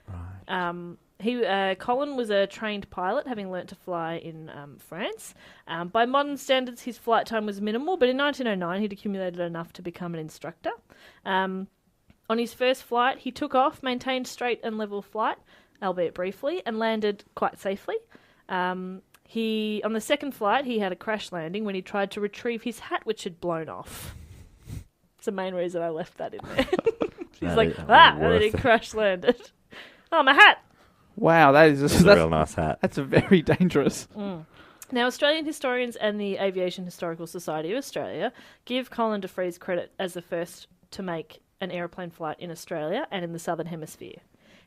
Right. Colin was a trained pilot, having learnt to fly in France. By modern standards, his flight time was minimal, but in 1909 he'd accumulated enough to become an instructor. On his first flight, he took off, maintained straight and level flight, albeit briefly, and landed quite safely. On the second flight, he had a crash landing when he tried to retrieve his hat, which had blown off. It's the main reason I left that in there. He's like, and then he crash landed. Oh, my hat! Wow, that's a real nice hat. That's very dangerous. Now, Australian historians and the Aviation Historical Society of Australia give Colin de Vries credit as the first to make an aeroplane flight in Australia and in the Southern Hemisphere.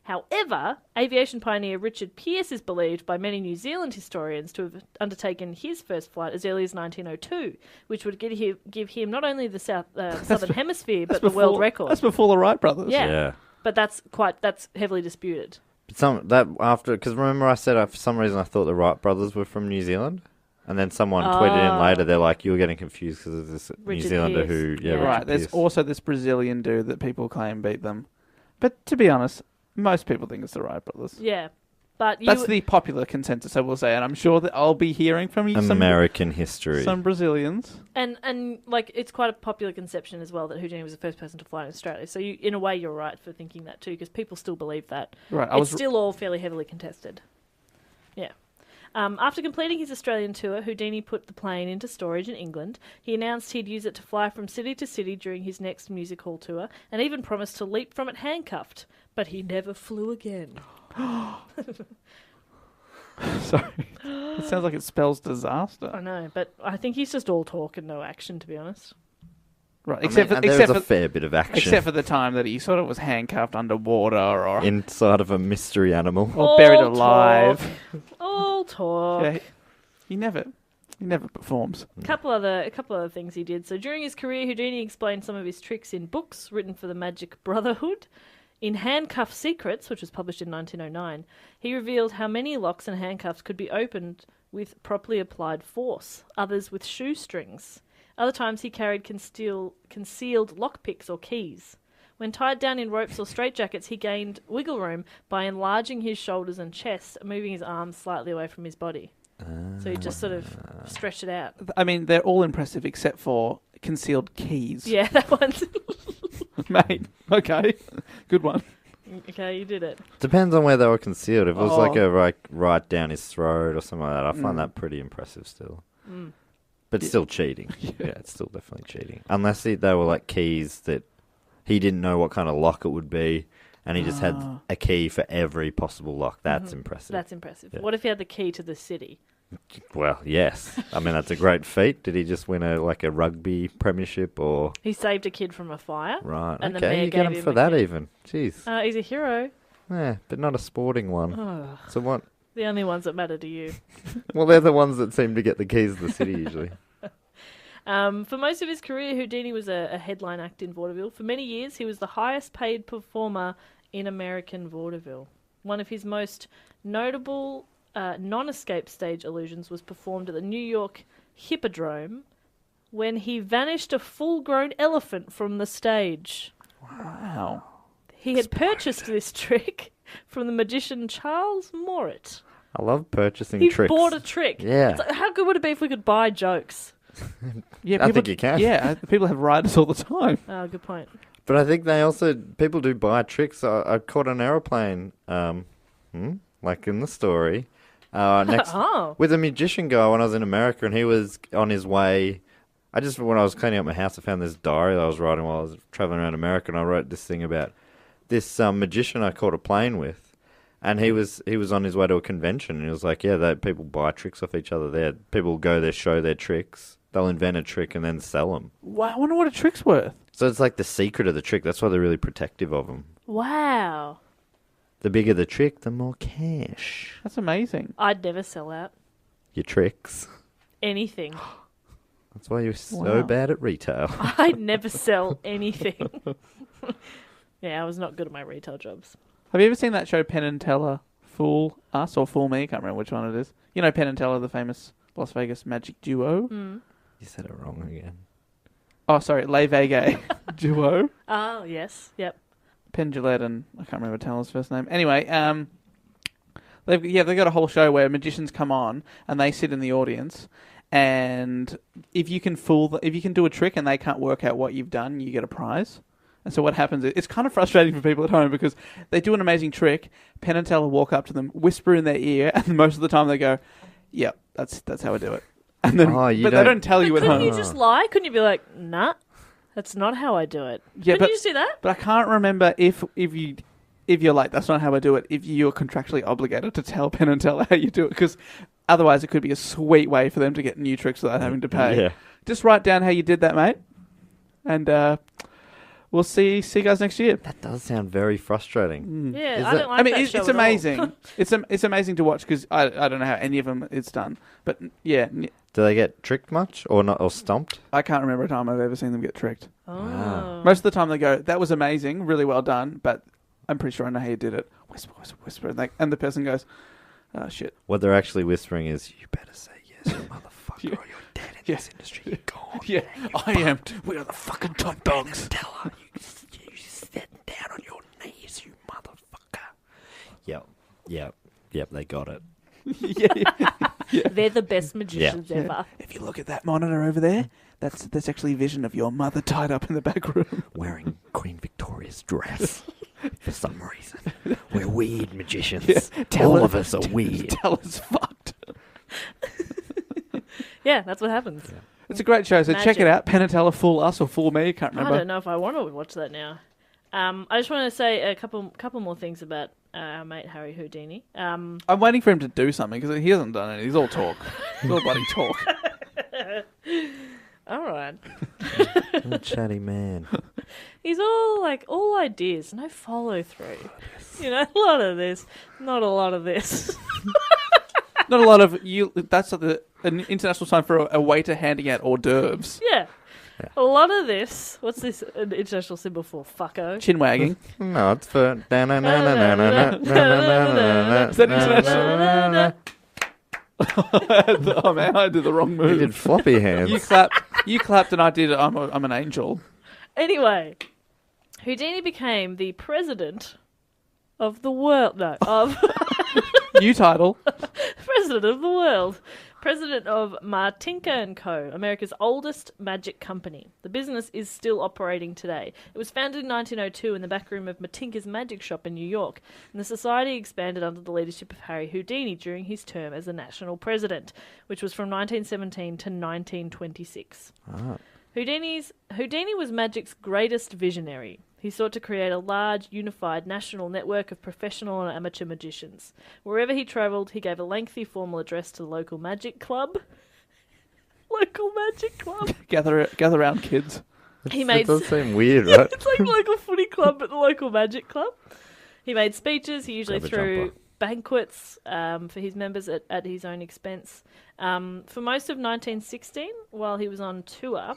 However, aviation pioneer Richard Pearce is believed by many New Zealand historians to have undertaken his first flight as early as 1902, which would give him not only the Southern Hemisphere, but the world record. That's before the Wright brothers. Yeah. But that's heavily disputed. Because remember I said for some reason I thought the Wright brothers were from New Zealand, and then someone tweeted in later, they're like, you were getting confused because of this Richard New Zealander Pearce. who, Right, there's also this Brazilian dude that people claim beat them. But to be honest, most people think it's the Wright brothers. Yeah. But that's the popular consensus, I will say, and I'm sure that I'll be hearing from you American history. Some Brazilians. And like it's quite a popular conception as well that Houdini was the first person to fly in Australia. So in a way you're right for thinking that too, because people still believe that. Right. It's still all fairly heavily contested. Yeah. After completing his Australian tour, Houdini put the plane into storage in England. He announced he'd use it to fly from city to city during his next music hall tour, and even promised to leap from it handcuffed. But he never flew again. Sorry. It sounds like it spells disaster. I know, but I think he's just all talk and no action, to be honest. Right, There was a fair bit of action. Except for the time that he sort of was handcuffed underwater or inside of a mystery animal. Or buried alive. All talk. Yeah, he never performs. A couple other things he did. So during his career, Houdini explained some of his tricks in books written for the Magic Brotherhood. In Handcuff Secrets, which was published in 1909, he revealed how many locks and handcuffs could be opened with properly applied force, others with shoestrings. Other times he carried concealed lockpicks or keys. When tied down in ropes or straitjackets, he gained wiggle room by enlarging his shoulders and chest, moving his arms slightly away from his body. So he just sort of stretched it out. I mean, they're all impressive except for concealed keys. Yeah, that one's... Mate, okay. Good one. Okay, you did it. Depends on where they were concealed. If it was right down his throat or something like that, I find that pretty impressive still. But still cheating. Yeah, it's still definitely cheating. Unless they were like keys that he didn't know what kind of lock it would be, and he just had a key for every possible lock. That's impressive. That's impressive. Yeah. What if he had the key to the city? Well, yes. I mean, that's a great feat. Did he just win a rugby premiership or... He saved a kid from a fire. Right, and okay. You get him for that even. Jeez. He's a hero. Yeah, but not a sporting one. Oh. So what? The only ones that matter to you. Well, they're the ones that seem to get the keys to the city usually. For most of his career, Houdini was a headline act in vaudeville. For many years, he was the highest paid performer in American vaudeville. One of his most notable non-escape stage illusions was performed at the New York Hippodrome when he vanished a full-grown elephant from the stage. Wow. He had purchased this trick from the magician Charles Morit. I love purchasing He tricks. bought a trick. Yeah. It's like, how good would it be if we could buy jokes? Yeah, I think you can. Yeah, people have riders all the time. Oh, good point. But I think people do buy tricks. I caught an aeroplane, like in the story, with a magician guy when I was in America, and he was on his way. When I was cleaning up my house, I found this diary that I was writing while I was traveling around America, and I wrote this thing about this magician I caught a plane with, and he was on his way to a convention, and he was like, people buy tricks off each other there. People go there, show their tricks. They'll invent a trick and then sell them. Wow, I wonder what a trick's worth. So it's like the secret of the trick. That's why they're really protective of them. Wow. The bigger the trick, the more cash. That's amazing. I'd never sell out Your tricks. anything. That's why you're so bad at retail. I'd never sell anything. Yeah, I was not good at my retail jobs. Have you ever seen that show Penn and Teller, Fool Us or Fool Me? I can't remember which one it is. You know Penn and Teller, the famous Las Vegas magic duo? Mm. You said it wrong again. Oh, sorry, Les Vegas duo. Oh, yes. Yep. Penn Jillette and I can't remember Teller's first name. Anyway, they've got a whole show where magicians come on and they sit in the audience, and if you can do a trick and they can't work out what you've done, you get a prize. And so what happens is, it's kind of frustrating for people at home because they do an amazing trick, Penn and Teller walk up to them, whisper in their ear, and most of the time they go, "Yep, That's how I do it. And then, Oh, you but they don't- don't tell you at Couldn't home. you just lie? Couldn't you be like, nah, that's not how I do it? Yeah, Couldn't but- you just do that? But I can't remember if you're like, that's not how I do it, if you're contractually obligated to tell Penn and Teller how you do it, because otherwise it could be a sweet way for them to get new tricks without having to pay. Yeah. Just write down how you did that, mate. And we'll see you guys next year. That does sound very frustrating. Yeah, Is I it- don't like I mean, that it's show at all. amazing. It's amazing to watch because I don't know how any of them it's done. But yeah, Do they get tricked much or not, or stumped? I can't remember a time I've ever seen them get tricked. Oh. Most of the time they go, that was amazing, really well done, but I'm pretty sure I know how you did it. Whisper, whisper, whisper. And the person goes, oh, shit. What they're actually whispering is, "You better say yes, you motherfucker, Yeah. or you're dead in Yeah. this industry. You're gone." Yeah, I am. We are the fucking top dogs. Tell her you sit down on your knees, you motherfucker. Yep. They got it. yeah. They're the best magicians Yeah. ever. If you look at that monitor over there, that's actually a vision of your mother tied up in the back room. Wearing Queen Victoria's dress for some reason. We're weird magicians. Yeah. All of us are weird. Teller's fucked. Yeah, that's what happens. It's a great show, so check Magic. it out. Penn and Teller, Fool Us or Fool Me, can't I remember. don't know if I want to watch that now. I just want to say a couple more things about our mate Harry Houdini. I'm waiting for him to do something because he hasn't done anything. He's all talk. He's all bloody talk. All right. What a chatty man. He's all ideas, no follow through. You know, a lot of this, not a lot of this. Not a lot of you. That's an international sign for a waiter handing out hors d'oeuvres. Yeah. A lot of this. What's this an international symbol for? Fucko. Chin wagging. No, it's for... Is that international? Oh man, I did the wrong You move. did floppy hands. You clapped, and I did. I'm an angel. Anyway, Houdini became the president of the world. No, of New title. president of the world. President of Martinka & Co., America's oldest magic company. The business is still operating today. It was founded in 1902 in the back room of Martinka's Magic Shop in New York, and the society expanded under the leadership of Harry Houdini during his term as the national president, which was from 1917 to 1926. Ah. Houdini was magic's greatest visionary. He sought to create a large, unified national network of professional and amateur magicians. Wherever he travelled, he gave a lengthy formal address to the local magic club. Local magic club. Gather around, kids. He It made does seem weird, right? it's like local footy club, but the local magic club. He made speeches. He usually Grab a threw jumper. banquets for his members at his own expense. For most of 1916, while he was on tour,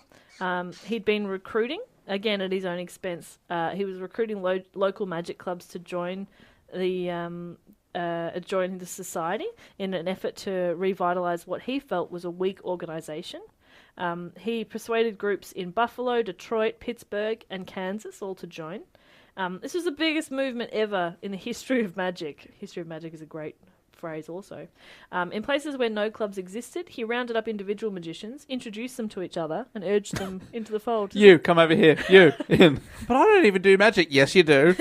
he'd been recruiting, again at his own expense. He was recruiting local magic clubs to join the society in an effort to revitalise what he felt was a weak organisation. He persuaded groups in Buffalo, Detroit, Pittsburgh, and Kansas all to join. This was the biggest movement ever in the history of magic. History of magic is a great phrase also. In places where no clubs existed, he rounded up individual magicians, introduced them to each other, and urged them into the fold. You come over here. You in. But I don't even do magic. Yes, you do.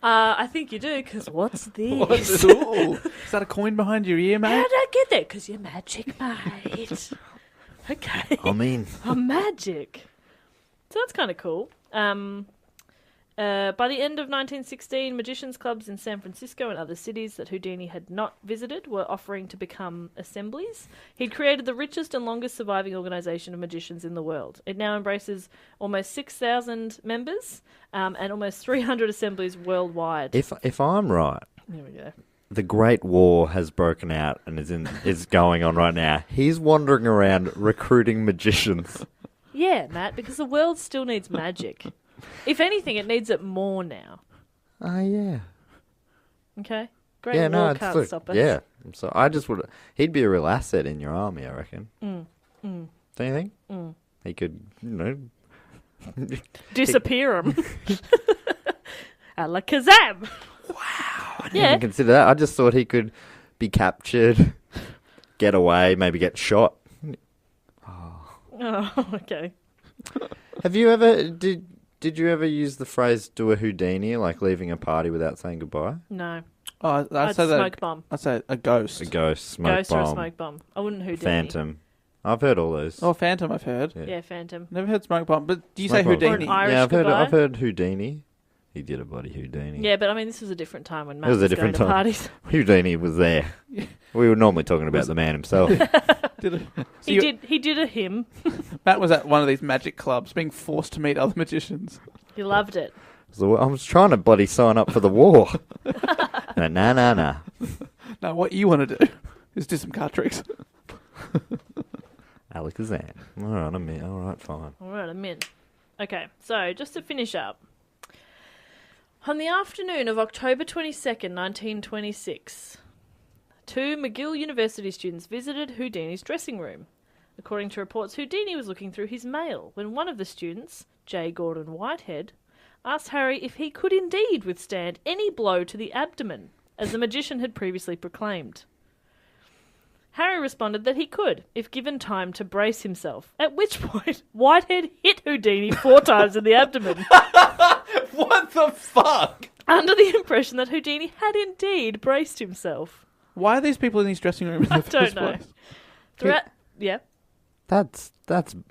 I think you do, because what's this? What's Ooh, is that a coin behind your ear, How mate? did I get there? Because you're magic, mate. Okay. I mean, I'm magic. So that's kind of cool. By the end of 1916, magicians' clubs in San Francisco and other cities that Houdini had not visited were offering to become assemblies. He'd created the richest and longest surviving organisation of magicians in the world. It now embraces almost 6,000 members and almost 300 assemblies worldwide. if I'm right, There we go. the Great War has broken out and is going on right now. He's wandering around recruiting magicians. Yeah, Matt, because the world still needs magic. If anything, it needs it more now. Oh, yeah. Okay? Great Yeah, War no, it's can't look, stop us. yeah. So I just would. He'd be a real asset in your army, I reckon. Don't you think? He could, Disappear them. Alakazam! I didn't Yeah. even consider that. I just thought he could be captured, get away, maybe get shot. Oh, okay. Have you ever Did you ever use the phrase "do a Houdini," like leaving a party without saying goodbye? No. Oh, I'd say that. smoke bomb. I'd say a ghost. A ghost, smoke Ghost bomb, or a smoke bomb. I wouldn't Houdini. phantom. I've heard all those. Oh, phantom. I've heard. Yeah, phantom. Never heard smoke bomb. But do you Smoke say bomb. Houdini? Or an Irish Yeah, goodbye. I've heard Houdini. He did a bloody Houdini. Yeah, but I mean, this was a different time when Matt was a was different going to time. parties. Houdini was there. We were normally talking about the man himself. He did a hymn. Matt was at one of these magic clubs, being forced to meet other magicians. He loved it. So I was trying to bloody sign up for the war. Nah. Now, what you want to do is do some card tricks. Alakazam. All right, I'm in. All right, fine. All right, I'm in. Okay, so just to finish up. On the afternoon of October 22nd, 1926, two McGill University students visited Houdini's dressing room. According to reports, Houdini was looking through his mail when one of the students, J. Gordon Whitehead, asked Harry if he could indeed withstand any blow to the abdomen, as the magician had previously proclaimed. Harry responded that he could, if given time to brace himself, at which point Whitehead hit Houdini 4 times in the abdomen, What the fuck? under the impression that Houdini had indeed braced himself. Why are these people in his dressing room in the I first don't know. place? Throughout, yeah, That's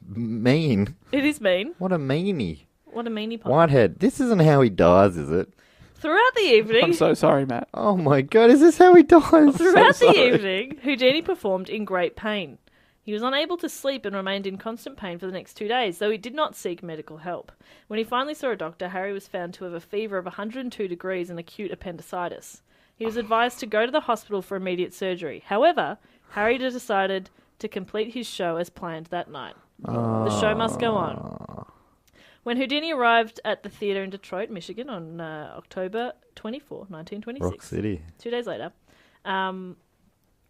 mean. it is mean. What a meanie. What a meanie pop. Whitehead. This isn't how he dies, is it? Throughout the evening, I'm so sorry, Matt. Oh my god, is this how he dies? Throughout so the sorry. evening, Houdini performed in great pain. He was unable to sleep and remained in constant pain for the next 2 days, though he did not seek medical help. When he finally saw a doctor, Harry was found to have a fever of 102 degrees and acute appendicitis. He was advised to go to the hospital for immediate surgery. However, Harry decided to complete his show as planned that night. The show must go on. When Houdini arrived at the theatre in Detroit, Michigan on October 24, 1926, Rock City. 2 days later,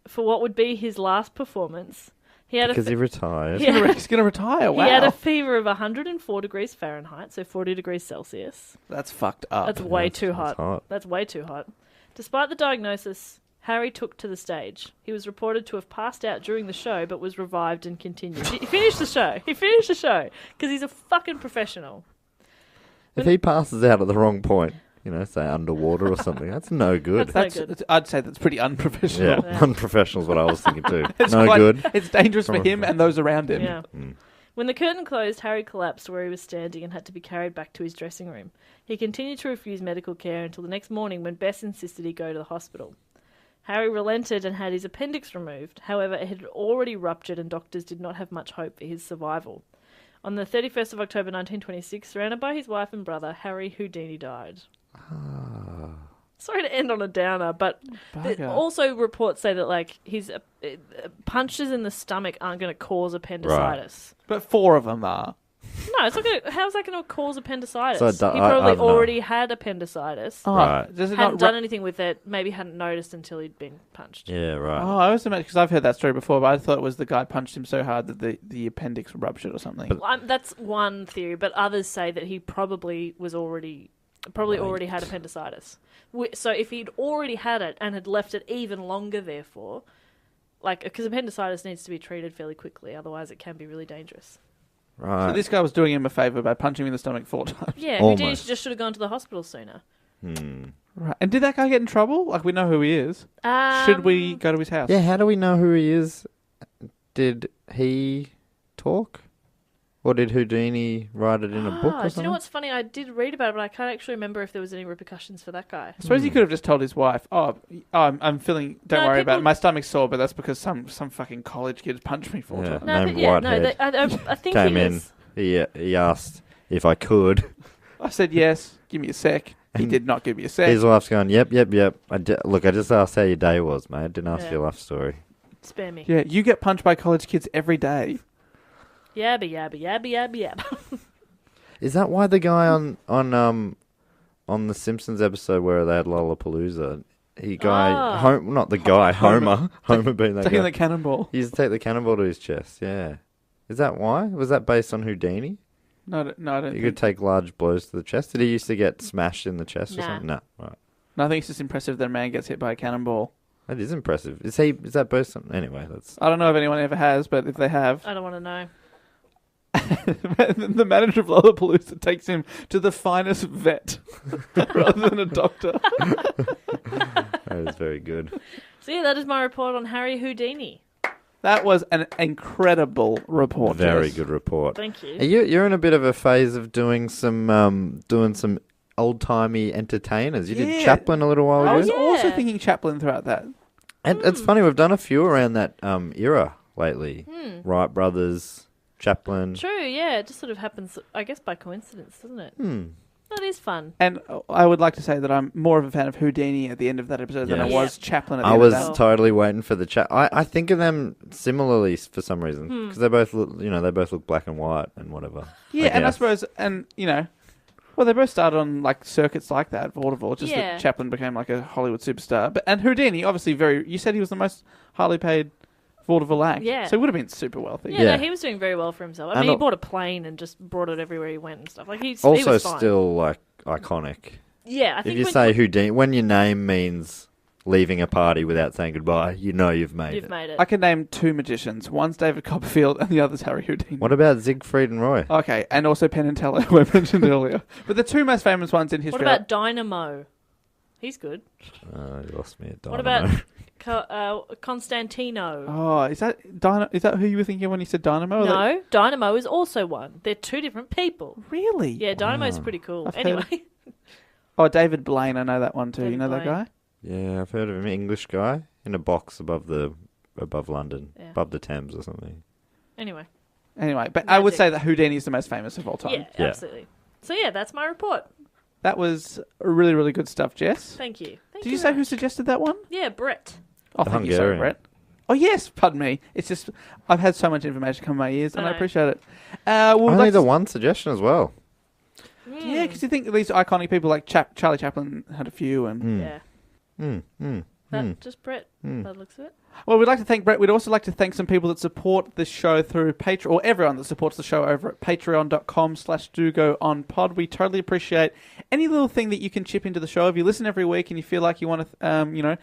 for what would be his last performance, he had Because he retired. Yeah. He's going to retire. Wow. he had a fever of 104 degrees Fahrenheit, so 40 degrees Celsius. That's fucked up. That's way too that's hot. hot. That's way too hot. Despite the diagnosis, Harry took to the stage. He was reported to have passed out during the show, but was revived and continued. He finished the show. Because he's a fucking professional. If he passes out at the wrong point, say underwater or something, that's no good. That's no good. I'd say that's pretty unprofessional. Yeah, unprofessional is what I was thinking too. It's No quite- good. It's dangerous for him and those around him. Yeah. When the curtain closed, Harry collapsed where he was standing and had to be carried back to his dressing room. He continued to refuse medical care until the next morning when Bess insisted he go to the hospital. Harry relented and had his appendix removed. However, it had already ruptured and doctors did not have much hope for his survival. On the 31st of October 1926, surrounded by his wife and brother, Harry Houdini died. Sorry to end on a downer, but Bugger. also reports say that his punches in the stomach aren't going to cause appendicitis. But 4 of them are. No, it's not going to. How's that going to cause appendicitis? So He I probably don't know. already had appendicitis. Oh, Right. Does it Hadn't not done anything with it. Maybe hadn't noticed until he'd been punched. Yeah, right. Oh, I always imagine, because I've heard that story before, but I thought it was the guy punched him so hard that the appendix ruptured or something. Well, that's one theory, but others say that he probably already had appendicitis. So if he'd already had it and had left it even longer, therefore, because appendicitis needs to be treated fairly quickly, otherwise it can be really dangerous. Right. So this guy was doing him a favour by punching him in the stomach 4 times. Yeah, Almost. Houdini just should have gone to the hospital sooner. Right. And did that guy get in trouble? We know who he is. Should we go to his house? Yeah, how do we know who he is? Did he talk? Or did Houdini write it in a book or Do you something? know what's funny? I did read about it, but I can't actually remember if there was any repercussions for that guy. I suppose he could have just told his wife, I'm feeling, don't No, worry about people- it, my stomach's sore, but that's because some fucking college kid punched me 4 Yeah. times. No, Named but yeah, Whitehead. I think Came he in. was. He asked if I could. I said, yes, give me a sec. He did not give me a sec. His wife's going, yep. Look, I just asked how your day was, mate. I didn't ask Yeah. your life story. Spare me. Yeah, you get punched by college kids every day. Yabba yabba yabba yabba yabba. Is that why the guy on the Simpsons episode where they had Lollapalooza, not the guy, Homer being that Taking guy. the cannonball. He used to take the cannonball to his chest, yeah. Is that why? Was that based on Houdini? No, I don't You think. could take large blows to the chest? Did he used to get smashed in the chest or Nah. something? No, right. No, I think it's just impressive that a man gets hit by a cannonball. That is impressive. Is that based on... Anyway, that's... I don't know if anyone ever has, but if they have, I don't want to know. the manager of Lollapalooza takes him to the finest vet rather than a doctor. That is very good. So yeah, that is my report on Harry Houdini. That was an incredible report. Very Jess. good report. Thank you. You're in a bit of a phase of doing some old-timey entertainers. You did Chaplin a little while I ago. was also Yeah. thinking Chaplin throughout that. And it's funny, we've done a few around that era lately. Wright Brothers, Chaplin. True, yeah. It just sort of happens, I guess, by coincidence, doesn't it? That is fun. And I would like to say that I'm more of a fan of Houdini at the end of that episode than I Yes. was Chaplin at the I end was of that. totally waiting for the chat. I think of them similarly for some reason because they both look, they both look black and white and whatever. Yeah, and I guess. suppose, well, they both started on like circuits like that, vaudeville. Just Yeah. that Chaplin became like a Hollywood superstar, and Houdini, obviously, you said he was the most highly paid vaudeville act. Yeah. So he would have been super wealthy. Yeah, Yeah. No, he was doing very well for himself. I And mean, he look- bought a plane and just brought it everywhere he went and stuff. Like he Also, was fine. still like iconic. Yeah, I think If you when say Houdini, when your name means leaving a party without saying goodbye, you know you've made you've it. made it. I can name two magicians. One's David Copperfield, and the other's Harry Houdini. What about Siegfried and Roy? Okay, and also Penn and Teller, who I mentioned earlier. But the two most famous ones in history. What about Dynamo? He's good. You lost me at What Dynamo. about Constantino? Oh, is that Is that who you were thinking of when you said Dynamo? Or No, Dynamo is also one. They're two different people. really? Yeah, Dynamo's pretty cool. I've Anyway, Oh, David Blaine. I know that one too. David you know that Blaine. guy? Yeah, I've heard of him. English guy in a box above London, Yeah. above the Thames or something. anyway. Anyway, but I would Magic. say that Houdini is the most famous of all time. Yeah, Yeah. absolutely. So yeah, that's my report. That was really, really good stuff, Jess. Thank you. Thank Did you say very who much. suggested that one? Yeah, Brett. Oh, The thank you, sorry, Hungarian. Brett. Oh, yes, pardon me. It's just, I've had so much information come in my ears, and I I know. appreciate it. We'll Only like the to- one suggestion as well. Yeah, because you think these iconic people like Charlie Chaplin had a few, and Yeah. Just Brett. That looks of it. well, we'd like to thank Brett. We'd also like to thank some people that support the show through Patreon, or everyone that supports the show over at patreon.com/dogoonpod. We totally appreciate any little thing that you can chip into the show. If you listen every week and you feel like you want to,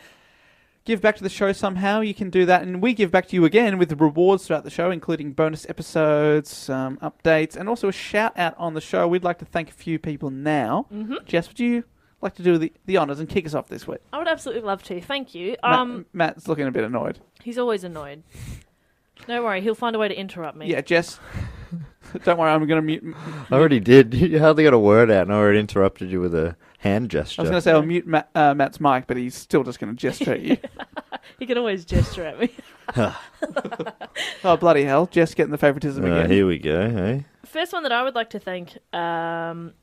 give back to the show somehow, you can do that. And we give back to you again with rewards throughout the show, including bonus episodes, updates, and also a shout out on the show. We'd like to thank a few people now. Mm-hmm. Jess, would you like to do the honours and kick us off this week? I would absolutely love to. Thank you. Matt's looking a bit annoyed. He's always annoyed. Don't worry, he'll find a way to interrupt me. Yeah, Jess, don't worry, I'm going to mute. I already did. You hardly got a word out, and I already interrupted you with a hand gesture. I was going to say I'll mute Matt's mic, but he's still just going to gesture at you. He can always gesture at me. Oh, bloody hell. Jess getting the favouritism again. Here we go. Hey, First one that I would like to thank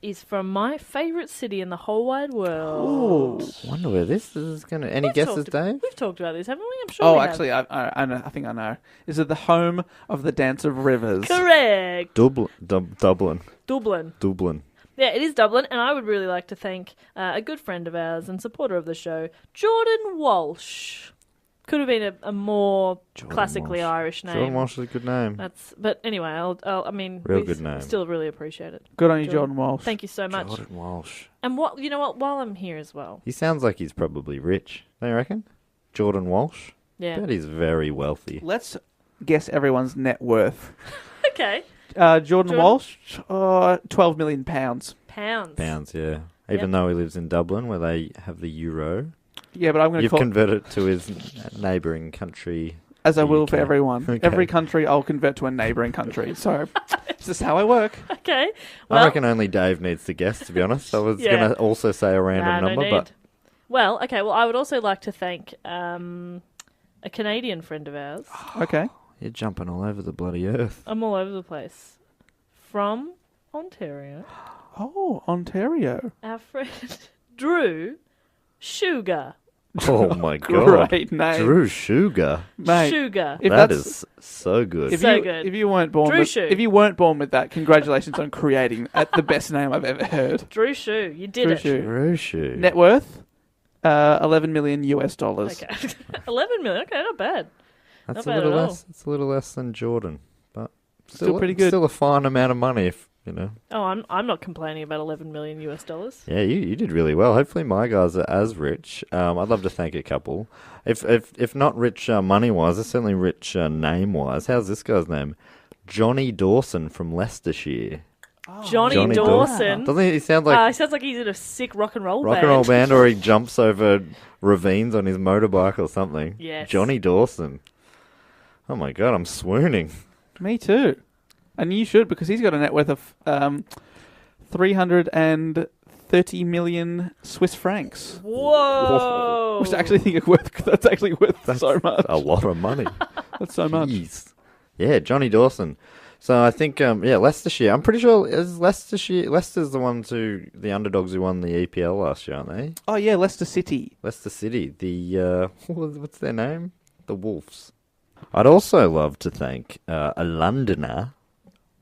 is from my favourite city in the whole wide world. Ooh. wonder where this is going to. Any guesses, Dave? We've talked about this, haven't we? I'm sure Oh, we have. actually, I know. I think I know. Is it the home of the Dance of Rivers? Correct. Dublin. Dublin. Yeah, it is Dublin, and I would really like to thank a good friend of ours and supporter of the show, Jordan Walsh. Could have been a more classically Walsh. Irish name. Jordan Walsh is a good name. But anyway, I mean, Real we good name. still really appreciate it. Good on you, Jordan Walsh. Thank you so much. Jordan Walsh. And you know what? While I'm here as well, He sounds like he's probably rich. Don't you reckon? Jordan Walsh. yeah. Bet he's very wealthy. Let's guess everyone's net worth. Okay, Jordan Walsh, £12 million. pounds. Pounds, yeah. Even though he lives in Dublin, where they have the euro, Yeah, but I'm going to you've call converted it to his neighbouring country. as I will for UK. everyone. Okay. Every country I'll convert to a neighbouring country. So it's just how I work. Okay. I reckon only Dave needs to guess, to be honest. I was Yeah. going to also say a random no number, need. but Well, okay. Well, I would also like to thank a Canadian friend of ours. Okay. you're jumping all over the bloody earth. I'm all over the place. From Ontario, Oh, Ontario. our friend Drew Sugar. Oh my god. Great name. Drew Sugar. Mate, Sugar. if That that's- is so good. If So you, good. If you weren't born Drew with, Shoe. if you weren't born with that, congratulations on creating the best name I've ever heard. Drew Shoe. You did Drew it. Shoe. Drew Shoe. Net worth, $11 million US dollars. Okay. 11 million. Okay, not bad. That's Not a bad little at all. less. It's a little less than Jordan, but Still pretty good. Still a fine amount of money, if you know. Oh, I'm not complaining about 11 million US dollars. Yeah, you did really well. Hopefully, my guys are as rich. I'd love to thank a couple. If not rich money wise, they're certainly rich name wise. How's this guy's name? Johnny Dawson from Leicestershire. Johnny Dawson. Doesn't he sound like He sounds like he's in a sick rock and roll band, or he jumps over ravines on his motorbike or something? Yes. Johnny Dawson. Oh my God, I'm swooning. Me too. And you should, because he's got a net worth of 330 million Swiss francs. Whoa! Which I actually think that's actually worth so much. A lot of money. That's so much. Jeez. Yeah, Johnny Dawson. So I think, Leicestershire. I'm pretty sure Leicester's the ones the underdogs who won the EPL last year, aren't they? Oh yeah, Leicester City. Leicester City. The what's their name? The Wolves. I'd also love to thank a Londoner,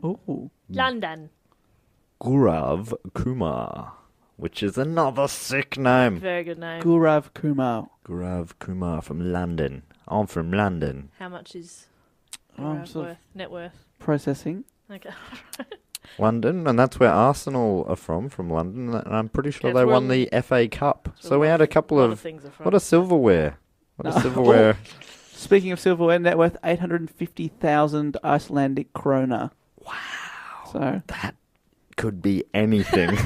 Ooh. London. Gaurav Kumar, which is another sick name. Very good name. Gaurav Kumar. Gaurav Kumar from London. I'm from London. How much is I'm sort of worth? Net worth? processing. Okay. London, and that's where Arsenal are from London, and I'm pretty sure Okay, they it's won where the FA Cup. So So we had a couple lot of things are from. what a silverware. What a silverware. Speaking of silverware, net worth 850,000 Icelandic krona. Wow. So That could be anything.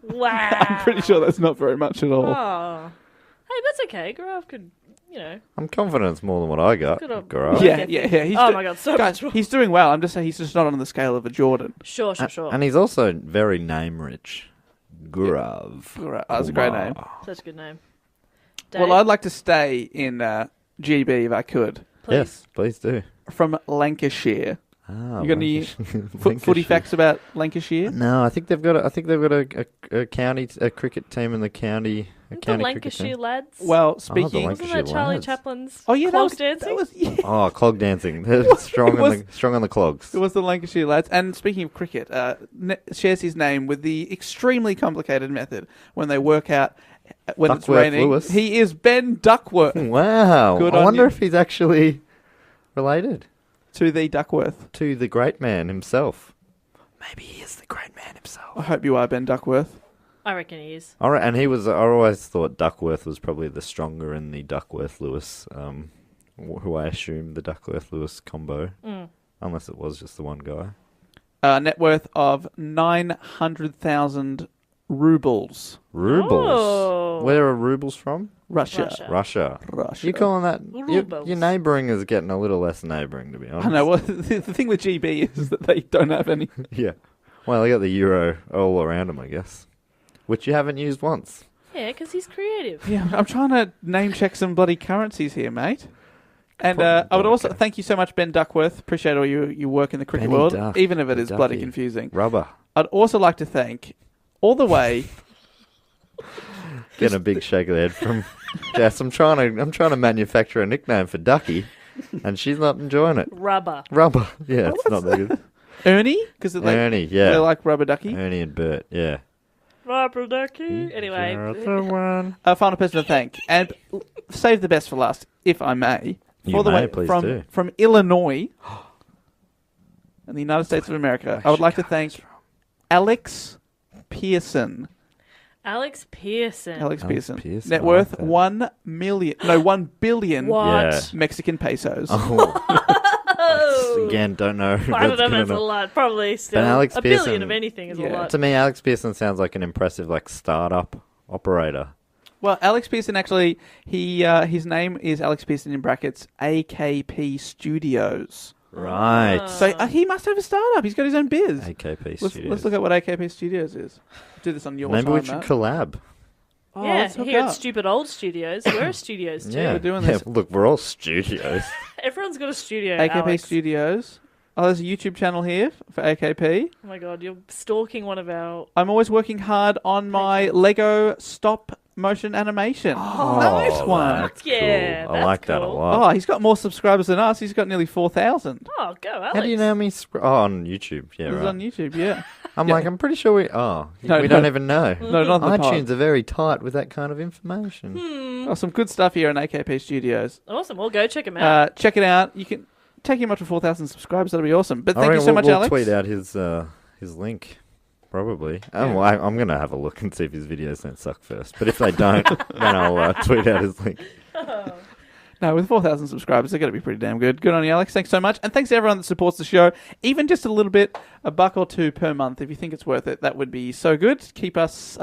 Wow. I'm pretty sure that's not very much at all. Oh. Hey, that's okay. Gaurav could, I'm confident it's more than what I got. Good on- Gaurav. Yeah. He's Oh my God, so guys, much. he's doing well. I'm just saying he's just not on the scale of a Jordan. Sure. And he's also very name rich. Gaurav. Gaurav. That's a great name. Such a good name. Well, Dave, I'd like to stay in GB if I could. please. Yes, please do. From Lancashire. Ah, You got any footy Lancashire. facts about Lancashire? No, I think they've got a county, a cricket team in the county. A The county cricket Lancashire team. lads. Well, the speaking... Wasn't Lancashire that Charlie lads. Chaplin's Oh, yeah, clog that dancing? was yeah. Oh, clog dancing. They're strong on the clogs. It was the Lancashire lads. And speaking of cricket, shares his name with the extremely complicated method when they work out when it's Duckworth raining. Lewis. He is Ben Duckworth Wow. Good I on wonder you. if he's actually related to the Duckworth. to the great man himself. Maybe he is the great man himself. I hope you are Ben Duckworth. I reckon he is. All right, and he was. I always thought Duckworth was probably the stronger in the Duckworth Lewis, who I assume the Duckworth Lewis combo, unless it was just the one guy. Net worth of 900,000 rubles. Rubles. Oh. Where are rubles from? Russia. Russia. Russia. You calling that? Rubles. Your neighbouring is getting a little less neighbouring, to be honest. I know. Well, the thing with GB is that they don't have any. Yeah. Well, they got the euro all around them, I guess, which you haven't used once. Yeah, because he's creative. Yeah, I'm trying to name check some bloody currencies here, mate. And Problem, I would also okay. thank you so much, Ben Duckworth. Appreciate all your work in the cricket Benny world, Duck, even if it the is bloody Ducky. confusing. Rubber. I'd also like to thank all the way. Getting a big shake of the head from Jess. I'm trying to manufacture a nickname for Ducky, and she's not enjoying it. Rubber. Rubber. Yeah, it's not that good. Ernie, because Ernie, yeah. they like rubber ducky. Ernie and Bert, yeah. Rubber ducky. Anyway. You're the one. Final person to thank, and save the best for last, if I may. You all the may, way please from do. from Illinois, in the United States of America. I would like to thank Alex Pearson. Alex Pearson. Alex Pearson. Pearson, Net I worth like that. 1 billion What? Yeah. Mexican pesos. Oh. Again, don't know. If I don't know that's if that's good a enough. lot. Probably still. Alex a billion Pearson- of anything is a Yeah. lot. To me, Alex Pearson sounds like an impressive, startup operator. Well, Alex Pearson actually, his name is Alex Pearson in brackets AKP Studios. Right. So he must have a startup. He's got his own biz. AKP Let's Studios. look at what AKP Studios is. Do this on your Maybe time, we should Matt. collab. Oh, yeah, let's hook here up. at Stupid Old Studios. We're a studios too. Yeah. We're doing Yeah, this. look, we're all studios. Everyone's got a studio. AKP Alex. Studios. Oh, there's a YouTube channel here for AKP. Oh my god, you're stalking one of our. I'm always working hard on my Lego stop motion animation. Nice one. That's Yeah, cool. I that's like that a cool. lot. Oh, he's got more subscribers than us. He's got nearly 4,000. Oh, go Alex. How do you know me? On YouTube. Yeah, He's right. on YouTube, yeah. I'm pretty sure we... No, we no. don't even know. No, not the pod. iTunes are very tight with that kind of information. Oh, some good stuff here on AKP Studios. Awesome. Well, go check him out. Check it out. You can take him up to 4,000 subscribers. That'll be awesome. But I thank you reckon so much, we'll Alex. tweet out his link, probably. Oh, well, I'm going to have a look and see if his videos don't suck first. But if they don't, then I'll tweet out his link. No, with 4,000 subscribers, they're going to be pretty damn good. Good on you, Alex. Thanks so much. And thanks to everyone that supports the show. Even just a little bit, $1 or $2 per month. If you think it's worth it, that would be so good. Keep us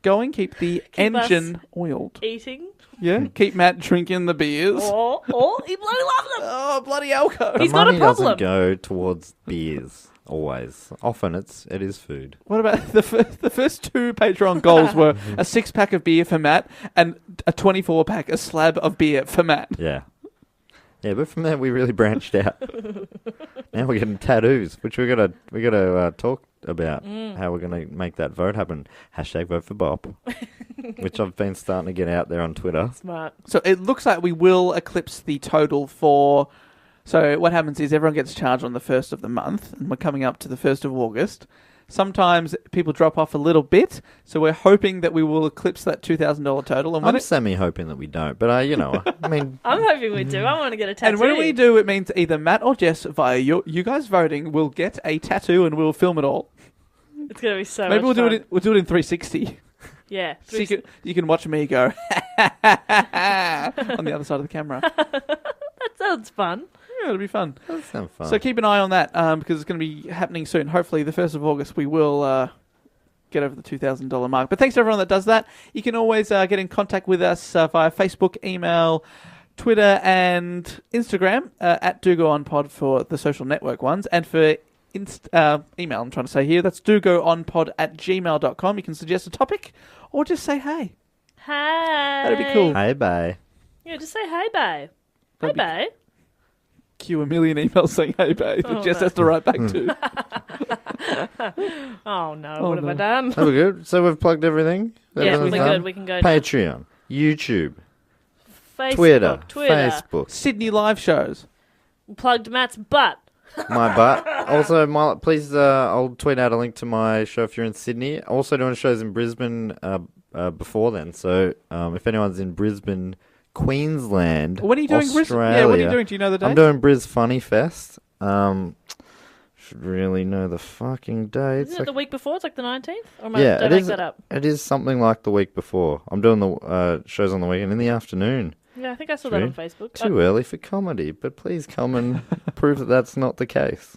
going. Keep the engine oiled. Eating. Yeah. Keep Matt drinking the beers. Or he bloody loves them. Oh, bloody alcohol. He's The got a money doesn't problem. go towards beers. Always. Often it is food. What about the first 2 Patreon goals were a 6-pack of beer for Matt and a 24-pack, a slab of beer for Matt. Yeah. Yeah, but from there we really branched out. Now we're getting tattoos, which we gotta talk about how we're gonna make that vote happen. Hashtag vote for Bob, which I've been starting to get out there on Twitter. Smart. So it looks like we will eclipse the total for... So what happens is everyone gets charged on the 1st of the month, and we're coming up to the 1st of August. Sometimes people drop off a little bit, so we're hoping that we will eclipse that $2,000 total. And when I'm semi-hoping that we don't, but I mean... I'm hoping we do. I want to get a tattoo. And when we do, it means either Matt or Jess, via you guys voting, will get a tattoo and we'll film it all. It's going to be so Maybe much we'll fun. do it in 360. Yeah. So you can watch me go on the other side of the camera. That sounds fun. Yeah, it'll be fun. That sounds fun. So keep an eye on that because it's going to be happening soon. Hopefully the 1st of August we will get over the $2,000 mark. But thanks to everyone that does that. You can always get in contact with us via Facebook, email, Twitter and Instagram at DoGoOnPod for the social network ones. And for email, I'm trying to say here, that's dogoonpod@gmail.com. You can suggest a topic or just say hey. Hey. That'd be cool. Hey, bye. Yeah, just say hey, babe. Hey, That'd be- babe. Cue a million emails saying hey babe that Jess has to write back to. Oh, no. Oh, What have no. I done? That we good? So we've plugged everything? Yeah, Everything's we're done? good. We can go now. Patreon, YouTube, Facebook, Twitter, Facebook. Sydney live shows. Plugged Matt's butt. My butt. Also, please, I'll tweet out a link to my show if you're in Sydney. Also doing shows in Brisbane before then. So if anyone's in Brisbane, Queensland, When are you doing Brisbane? Yeah, what are you doing? Do you know the date? I'm doing Bris Funny Fest. Should really know the fucking dates. Isn't it the week before? It's like the 19th? Or am Yeah, did I it make is. that up? It is something like the week before. I'm doing the shows on the weekend in the afternoon. Yeah, I think I saw that on Facebook. Too early for comedy, but please come and prove that that's not the case.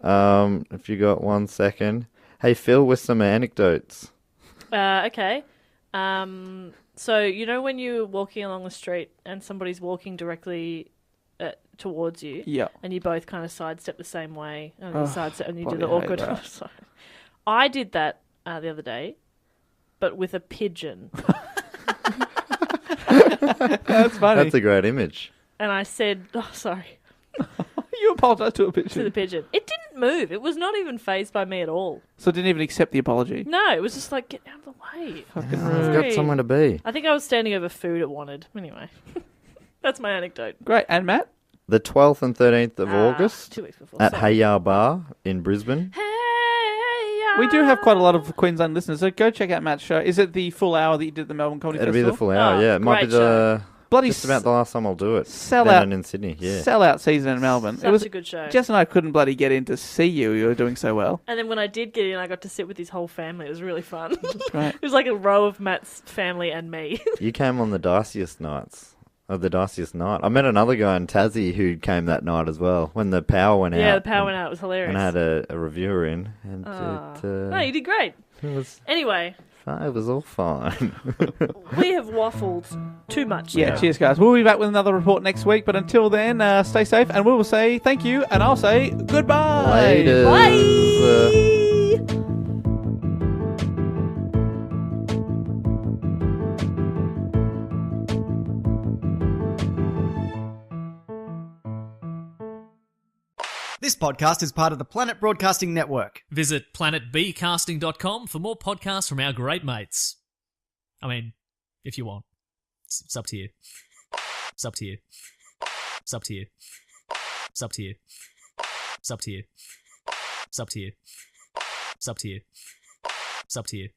If you got 1 second. Hey, Phil, with some anecdotes. Okay. So, you know when you're walking along the street and somebody's walking directly towards you? Yeah. And you both kind of sidestep the same way. And, Oh, sidestep, and you do bloody the awkward... hate that. Sorry. I did that the other day, but with a pigeon. That's funny. That's a great image. And I said, oh, sorry, You apologise to a to the pigeon. pigeon. It didn't move. It was not even fazed by me at all. So didn't even accept the apology. No, it was just like, get out of the way. Fucking I've rude. got somewhere to be. I think I was standing over food it wanted. Anyway, that's my anecdote. Great. And Matt? The 12th and 13th of Ah, August 2 weeks before. at sorry. Hayar Bar in Brisbane. Hey, We do have quite a lot of Queensland listeners, so go check out Matt's show. Is it the full hour that you did at the Melbourne Comedy It'll be Festival? the full hour, Oh, yeah. It might be great show. Bloody just about the last time I'll do it. sell Then out. and in Sydney, yeah. Sellout season in Melbourne. Such It was a good show. Jess and I couldn't bloody get in to see you. You were doing so well. And then when I did get in, I got to sit with his whole family. It was really fun. Great. It was like a row of Matt's family and me. You came on the diciest nights of the diciest night. I met another guy in Tassie who came that night as well when the power went out. Yeah, the power went out. It was hilarious. And I had a reviewer in, and No, you did great. it was Anyway, fine. It was all fine. we have waffled too much. Yeah, now. cheers, guys. We'll be back with another report next week, but until then, stay safe, and we will say thank you, and I'll say goodbye. Later. Bye. This podcast is part of the Planet Broadcasting Network. Visit planetbcasting.com for more podcasts from our great mates. I mean, if you want. It's up to you. It's up to you. It's up to you. It's up to you. It's up to you. It's up to you. It's up to you. It's up to you.